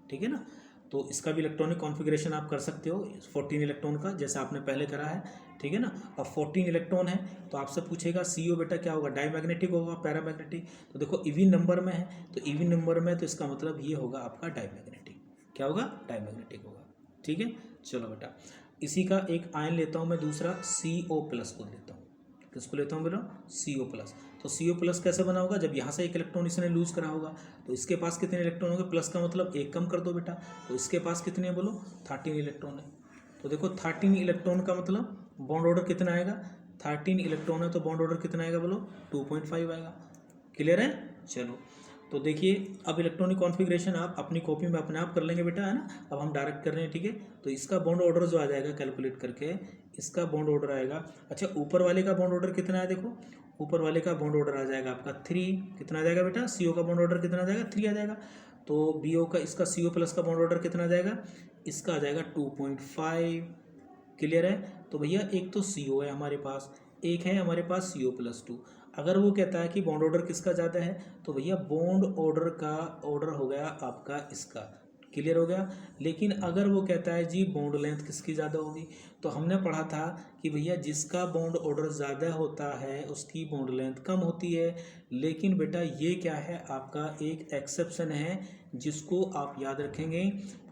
Speaker 1: ठीक है ना। तो इसका भी इलेक्ट्रॉनिक कॉन्फ़िगरेशन आप कर सकते हो 14 इलेक्ट्रॉन का, जैसे आपने पहले करा है, ठीक है ना। अब 14 इलेक्ट्रॉन है तो आपसे पूछेगा CO बेटा क्या होगा, डाईमैग्नेटिक होगा पैरामैग्नेटिक। तो देखो इवन नंबर में है, तो इवन नंबर में तो इसका मतलब ये होगा आपका डाईमैग्नेटिक। क्या होगा, डाईमैग्नेटिक होगा, ठीक है। चलो बेटा इसी का एक आयन लेता हूँ मैं दूसरा, CO प्लस को लेता हूँ। किसको लेता हूँ बोलो, CO प्लस। तो CO प्लस कैसे बना होगा, जब यहाँ से एक इलेक्ट्रॉन इसने लूज करा होगा तो इसके पास कितने इलेक्ट्रॉन होंगे, प्लस का मतलब एक कम कर दो बेटा, तो इसके पास कितने हैं बोलो 13 इलेक्ट्रॉन है। तो देखो 13 इलेक्ट्रॉन का मतलब बॉन्ड ऑर्डर कितना आएगा, 13 इलेक्ट्रॉन है तो बॉन्ड ऑर्डर कितना आएगा बोलो 2.5 आएगा। क्लियर है। चलो तो देखिए अब इलेक्ट्रॉनिक कॉन्फ़िगरेशन आप अपनी कॉपी में अपने आप कर लेंगे बेटा, है ना। अब हम डायरेक्ट कर रहे हैं, ठीक है। तो इसका बॉन्ड ऑर्डर जो आ जाएगा कैलकुलेट करके, इसका बॉन्ड ऑर्डर आएगा, अच्छा ऊपर वाले का बॉन्ड ऑर्डर कितना है, देखो ऊपर वाले का बॉन्ड ऑर्डर आ जाएगा आपका 3। कितना आ जाएगा बेटा, CO का बॉन्ड ऑर्डर कितना आ जाएगा 3 आ जाएगा। तो BO का, इसका CO प्लस का बॉन्ड ऑर्डर कितना आ जाएगा, इसका आ जाएगा 2.5। क्लियर है। तो भैया एक तो CO है हमारे पास, एक है हमारे पास CO प्लस 2। अगर वो कहता है कि बॉन्ड ऑर्डर किसका ज़्यादा है तो भैया बॉन्ड ऑर्डर का ऑर्डर हो गया आपका इसका। क्लियर हो गया। लेकिन अगर वो कहता है जी बॉन्ड लेंथ किसकी ज़्यादा होगी, तो हमने पढ़ा था कि भैया जिसका बॉन्ड ऑर्डर ज़्यादा होता है उसकी बॉन्ड लेंथ कम होती है। लेकिन बेटा ये क्या है, आपका एक एक्सेप्शन है जिसको आप याद रखेंगे,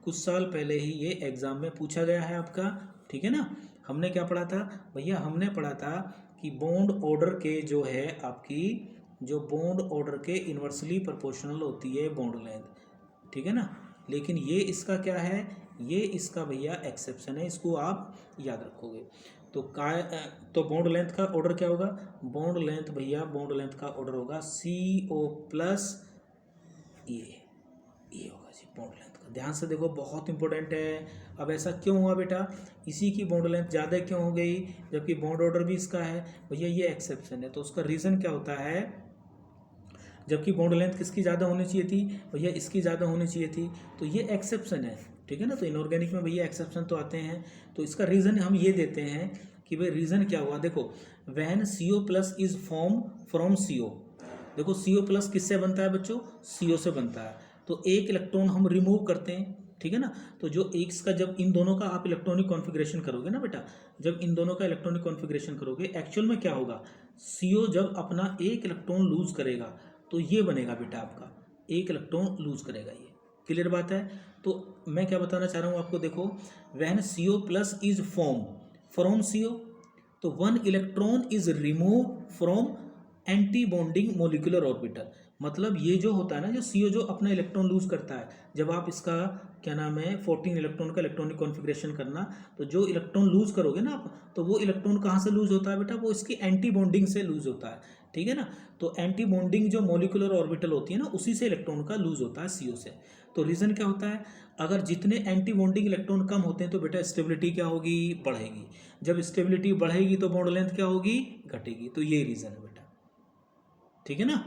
Speaker 1: कुछ साल पहले ही ये एग्ज़ाम में पूछा गया है आपका, ठीक है ना। हमने क्या पढ़ा था भैया, हमने पढ़ा था कि बॉन्ड ऑर्डर के जो है आपकी, जो बॉन्ड ऑर्डर के इन्वर्सली प्रोपोर्शनल होती है बॉन्ड लेंथ, ठीक है ना। लेकिन ये इसका क्या है, ये इसका भैया एक्सेप्शन है, इसको आप याद रखोगे। तो बॉन्ड लेंथ का ऑर्डर क्या होगा, बॉन्ड लेंथ भैया, बॉन्ड लेंथ का ऑर्डर होगा CO प्लस ये होगा जी बॉन्ड लेंथ का। ध्यान से देखो बहुत इंपॉर्टेंट है। अब ऐसा क्यों हुआ बेटा, इसी की बॉन्ड लेंथ ज़्यादा क्यों हो गई जबकि बॉन्ड ऑर्डर भी इसका है, भैया ये एक्सेप्शन है। तो उसका रीज़न क्या होता है, जबकि बॉन्ड लेंथ किसकी ज़्यादा होनी चाहिए थी, भैया इसकी ज़्यादा होनी चाहिए थी, तो ये एक्सेप्शन है, ठीक है ना। तो इनऑर्गेनिक में भैया एक्सेप्शन तो आते हैं। तो इसका रीज़न हम ये देते हैं कि भाई रीज़न क्या हुआ, देखो when CO plus is form from CO। देखो CO प्लस किससे बनता है बच्चों, CO से बनता है। तो एक इलेक्ट्रॉन हम रिमूव करते हैं, ठीक है ना। तो जो एक्स का जब इन दोनों का आप इलेक्ट्रॉनिक कॉन्फ़िगरेशन करोगे ना बेटा, जब इन दोनों का इलेक्ट्रॉनिक कॉन्फ़िगरेशन करोगे, एक्चुअल में क्या होगा, CO जब अपना एक इलेक्ट्रॉन लूज करेगा तो ये बनेगा बेटा आपका, एक इलेक्ट्रॉन लूज करेगा ये। क्लियर बात है। तो मैं क्या बताना चाह रहा हूँ आपको, देखो when CO plus is form from CO, तो 1 electron is remove from anti bonding molecular orbital. मतलब ये जो होता है ना, जो CO जो अपना इलेक्ट्रॉन लूज करता है, जब आप इसका क्या नाम है 14 इलेक्ट्रॉन का इलेक्ट्रॉनिक कॉन्फ़िगरेशन करना, तो जो इलेक्ट्रॉन लूज करोगे ना आप, तो वो इलेक्ट्रॉन कहाँ से लूज होता है बेटा, वो इसकी एंटी बॉन्डिंग से लूज होता है, ठीक है ना। तो एंटी बॉन्डिंग जो मोलिकुलर ऑर्बिटल होती है ना, उसी से इलेक्ट्रॉन का लूज होता है CO से। तो रीज़न क्या होता है, अगर जितने एंटी बॉन्डिंग इलेक्ट्रॉन कम होते हैं तो बेटा स्टेबिलिटी क्या होगी, बढ़ेगी। जब स्टेबिलिटी बढ़ेगी तो बॉन्ड लेंथ क्या होगी, घटेगी। तो ये रीज़न है बेटा, ठीक है ना।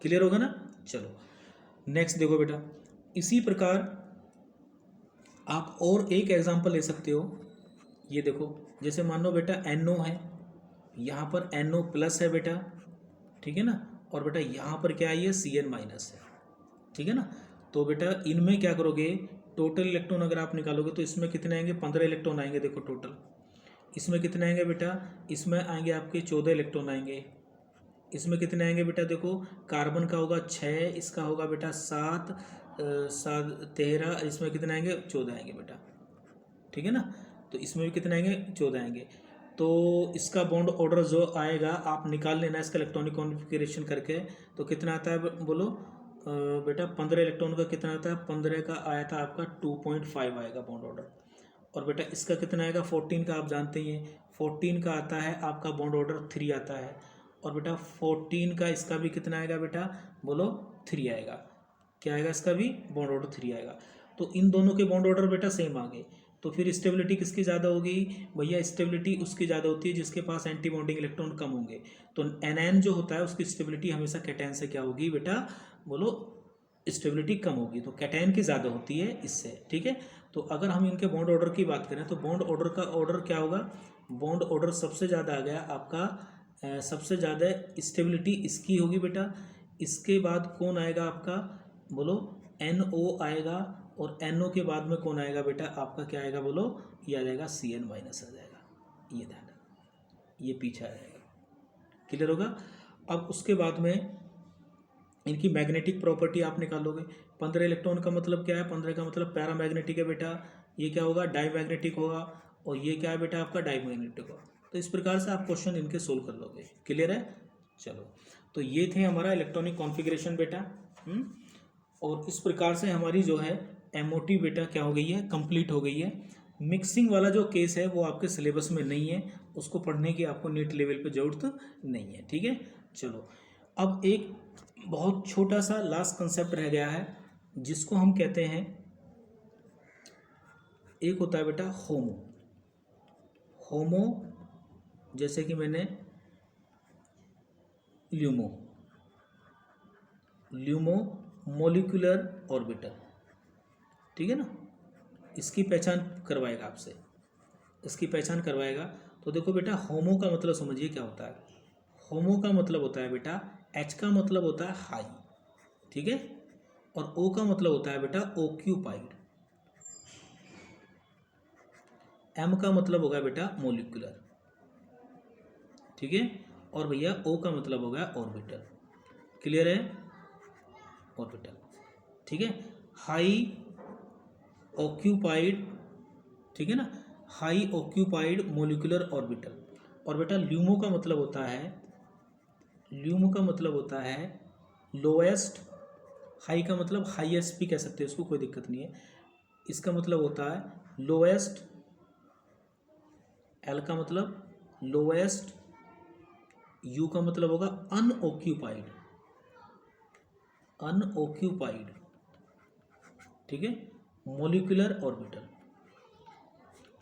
Speaker 1: क्लियर होगा ना। चलो नेक्स्ट देखो बेटा, इसी प्रकार आप और एक एग्जांपल ले सकते हो। ये देखो, जैसे मान लो बेटा NO है, यहाँ पर NO प्लस है बेटा, ठीक है ना, और बेटा यहाँ पर क्या है, ये CN माइनस है, ठीक है ना। तो बेटा इनमें क्या करोगे, टोटल इलेक्ट्रॉन अगर आप निकालोगे तो इसमें कितने आएंगे, 15 इलेक्ट्रॉन आएंगे। देखो टोटल इसमें कितने आएंगे बेटा, इसमें आएंगे आपके 14 इलेक्ट्रॉन आएंगे। इसमें कितने आएंगे बेटा, देखो कार्बन का होगा 6, इसका होगा बेटा 7, 13, इसमें कितने आएंगे, 14 आएंगे बेटा, ठीक है ना। तो इसमें भी कितने आएंगे, 14 आएंगे। तो इसका बॉन्ड ऑर्डर जो आएगा आप निकाल लेना इसका इलेक्ट्रॉनिक कॉन्फ़िगरेशन करके। तो कितना आता है बोलो बेटा, 15 इलेक्ट्रॉन का कितना आता है, 15 का आया था आपका 2.5 आएगा बॉन्ड ऑर्डर। और बेटा इसका कितना आएगा, 14 का आप जानते ही हैं, 14 का आता है आपका बॉन्ड ऑर्डर 3 आता है। और बेटा 14 का इसका भी कितना आएगा बेटा, बोलो 3 आएगा। क्या आएगा, इसका भी बॉन्ड ऑर्डर 3 आएगा। तो इन दोनों के बॉन्ड ऑर्डर बेटा सेम आ गए। तो फिर स्टेबिलिटी किसकी ज़्यादा होगी भैया, स्टेबिलिटी उसकी ज़्यादा होती है जिसके पास एंटी बॉन्डिंग इलेक्ट्रॉन कम होंगे। तो NN जो होता है उसकी स्टेबिलिटी हमेशा कैटैन से क्या होगी बेटा, बोलो स्टेबिलिटी कम होगी। तो कैटैन की ज़्यादा होती है इससे, ठीक है। तो अगर हम इनके बॉन्ड ऑर्डर की बात करें तो बॉन्ड ऑर्डर का ऑर्डर क्या होगा, बॉन्ड ऑर्डर सबसे ज़्यादा आ गया आपका, सबसे ज़्यादा स्टेबिलिटी इसकी होगी बेटा। इसके बाद कौन आएगा आपका, बोलो NO आएगा। और NO के बाद में कौन आएगा बेटा, आपका क्या आएगा, बोलो ये आ जाएगा CN माइनस आ जाएगा, ये ध्यान, ये पीछे आ जाएगा। क्लियर होगा। अब उसके बाद में इनकी मैग्नेटिक प्रॉपर्टी आप निकालोगे। 15 इलेक्ट्रॉन का मतलब क्या है, 15 का मतलब पैरामैग्नेटिक है बेटा, ये क्या होगा, डाईमैग्नेटिक होगा। और ये क्या है बेटा, आपका डाईमैग्नेटिक होगा। तो इस प्रकार से आप क्वेश्चन इनके सोल्व कर लोगे। क्लियर है। चलो, तो ये थे हमारा इलेक्ट्रॉनिक कॉन्फ़िगरेशन बेटा। और इस प्रकार से हमारी जो है MOT बेटा क्या हो गई है, कंप्लीट हो गई है। मिक्सिंग वाला जो केस है वो आपके सिलेबस में नहीं है, उसको पढ़ने की आपको नीट लेवल पे ज़रूरत नहीं है, ठीक है। चलो, अब एक बहुत छोटा सा लास्ट कंसेप्ट रह गया है जिसको हम कहते हैं, एक होता है बेटा होमो। होमो जैसे कि मैंने ल्यूमो, ल्यूमो मोलिकुलर ऑर्बिटल, ठीक है ना। इसकी पहचान करवाएगा आपसे, इसकी पहचान करवाएगा। तो देखो बेटा, होमो का मतलब समझिए क्या होता है। होमो का मतलब होता है बेटा, H का मतलब होता है हाई, ठीक है। और O का मतलब होता है बेटा ऑक्यूपाइड, M का मतलब होगा बेटा मोलिकुलर, ठीक है। और भैया O का मतलब होगा ऑर्बिटल। क्लियर है, ऑर्बिटल, ठीक है। हाई ऑक्यूपाइड, ठीक है ना, हाई ऑक्यूपाइड मोलिकुलर ऑर्बिटल। और बेटा ल्यूमो का मतलब होता है, ल्यूमो का मतलब होता है लोएस्ट, हाई का मतलब हाईएस्ट भी कह सकते हैं, इसको कोई दिक्कत नहीं है। इसका मतलब होता है लोएस्ट, L का मतलब लोएस्ट, U का मतलब होगा अनऑक्यूपाइड, अनऑक्यूपाइड, ठीक है, मोलिकुलर ऑर्बिटल।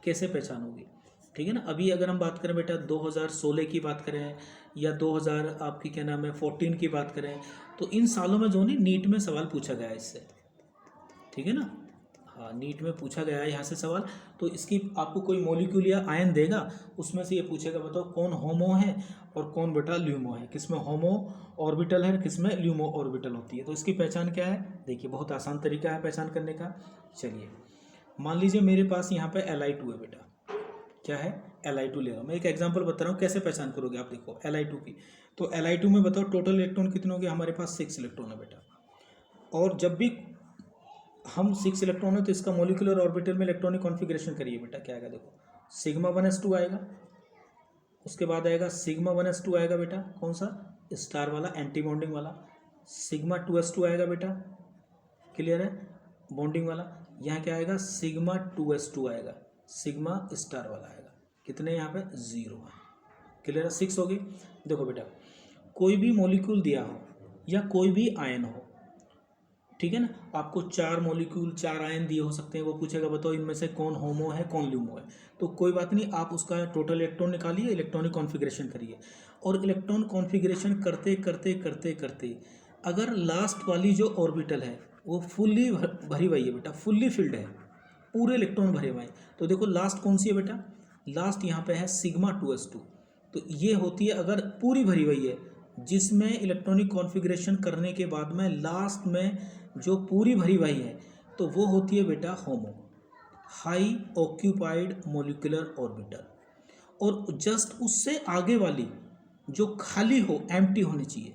Speaker 1: कैसे पहचान होगी, ठीक है ना। अभी अगर हम बात करें बेटा 2016 की बात करें या 2000 आपकी क्या नाम है 14 की बात करें, तो इन सालों में जो नहीं नीट में सवाल पूछा गया है इससे, ठीक है ना। हाँ, नीट में पूछा गया है यहाँ से सवाल। तो इसकी आपको कोई मॉलिक्यूल या आयन देगा, उसमें से ये पूछेगा बताओ कौन होमो है और कौन बेटा ल्यूमो है, किसमें होमो ऑर्बिटल है, किसमें ल्यूमो ऑर्बिटल होती है। तो इसकी पहचान क्या है, देखिए बहुत आसान तरीका है पहचान करने का। चलिए मान लीजिए मेरे पास यहाँ पे Li2 है बेटा, क्या है Li2 ले रहा हूँ। मैं एक एग्जांपल बता रहा हूँ कैसे पहचान करोगे आप, देखो Li2 की। तो Li2 में बताओ टोटल इलेक्ट्रॉन कितने हो गए, हमारे पास 6 इलेक्ट्रॉन है बेटा। और जब भी हम 6 इलेक्ट्रॉन है तो इसका मोलिकुलर ऑर्बिटल में इलेक्ट्रॉनिक कॉन्फ़िगरेशन करिए बेटा, क्या आएगा देखो, σ1s2 आएगा, उसके बाद आएगा σ1s2 आएगा बेटा, कौन सा, स्टार वाला एंटी बॉन्डिंग वाला। σ2s2 आएगा बेटा, क्लियर है, बॉन्डिंग वाला। यहाँ क्या आएगा, σ2s2 आएगा, सिग्मा स्टार वाला आएगा। कितने यहाँ पे 0 है, क्लियर है, 6 हो गई। देखो बेटा कोई भी मॉलिक्यूल दिया हो या कोई भी आयन हो, ठीक है ना, आपको 4 मॉलिक्यूल 4 आयन दिए हो सकते हैं, वो पूछेगा बताओ इनमें से कौन होमो है कौन ल्यूमो है। तो कोई बात नहीं, आप उसका टोटल इलेक्ट्रॉन निकालिए, इलेक्ट्रॉनिक कॉन्फ़िगरेशन करिए। और इलेक्ट्रॉन कॉन्फ़िगरेशन करते करते करते करते अगर लास्ट वाली जो ऑर्बिटल है वो फुल्ली भरी हुई है बेटा, फुल्ली फिल्ड है, पूरे इलेक्ट्रॉन भरे हुए हैं, तो देखो लास्ट कौन सी है बेटा, लास्ट यहाँ पे है σ2s2। तो ये होती है अगर पूरी भरी हुई है, जिसमें इलेक्ट्रॉनिक कॉन्फ़िगरेशन करने के बाद में लास्ट में जो पूरी भरी हुई है तो वो होती है बेटा होमो, हाई ऑक्यूपाइड मोलिकुलर ऑर्बिटल। और जस्ट उससे आगे वाली जो खाली हो, एम्प्टी होनी चाहिए,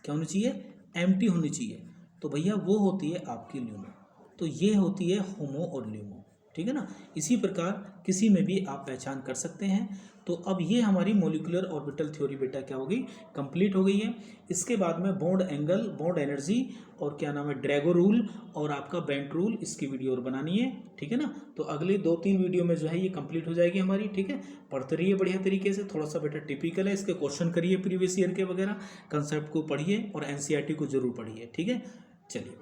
Speaker 1: क्या होनी चाहिए, एम्प्टी होनी चाहिए, तो भैया वो होती है आपकी ल्यूमो। तो ये होती है होमो और ल्यूमो, ठीक है ना। इसी प्रकार किसी में भी आप पहचान कर सकते हैं। तो अब ये हमारी मोलिकुलर ऑर्बिटल थ्योरी बेटा क्या हो गई, कंप्लीट हो गई है। इसके बाद में बॉन्ड एंगल, बॉन्ड एनर्जी और क्या नाम है ड्रैगो रूल और आपका बेंट रूल, इसकी वीडियो और बनानी है, ठीक है ना। तो अगली 2-3 वीडियो में जो है ये कंप्लीट हो जाएगी हमारी, ठीक है। पढ़ते रहिए बढ़िया तरीके से, थोड़ा सा बेटा टिपिकल है, इसके क्वेश्चन करिए प्रीवियस ईयर के वगैरह, कंसेप्ट को पढ़िए और NCERT को जरूर पढ़िए, ठीक है। चलिए।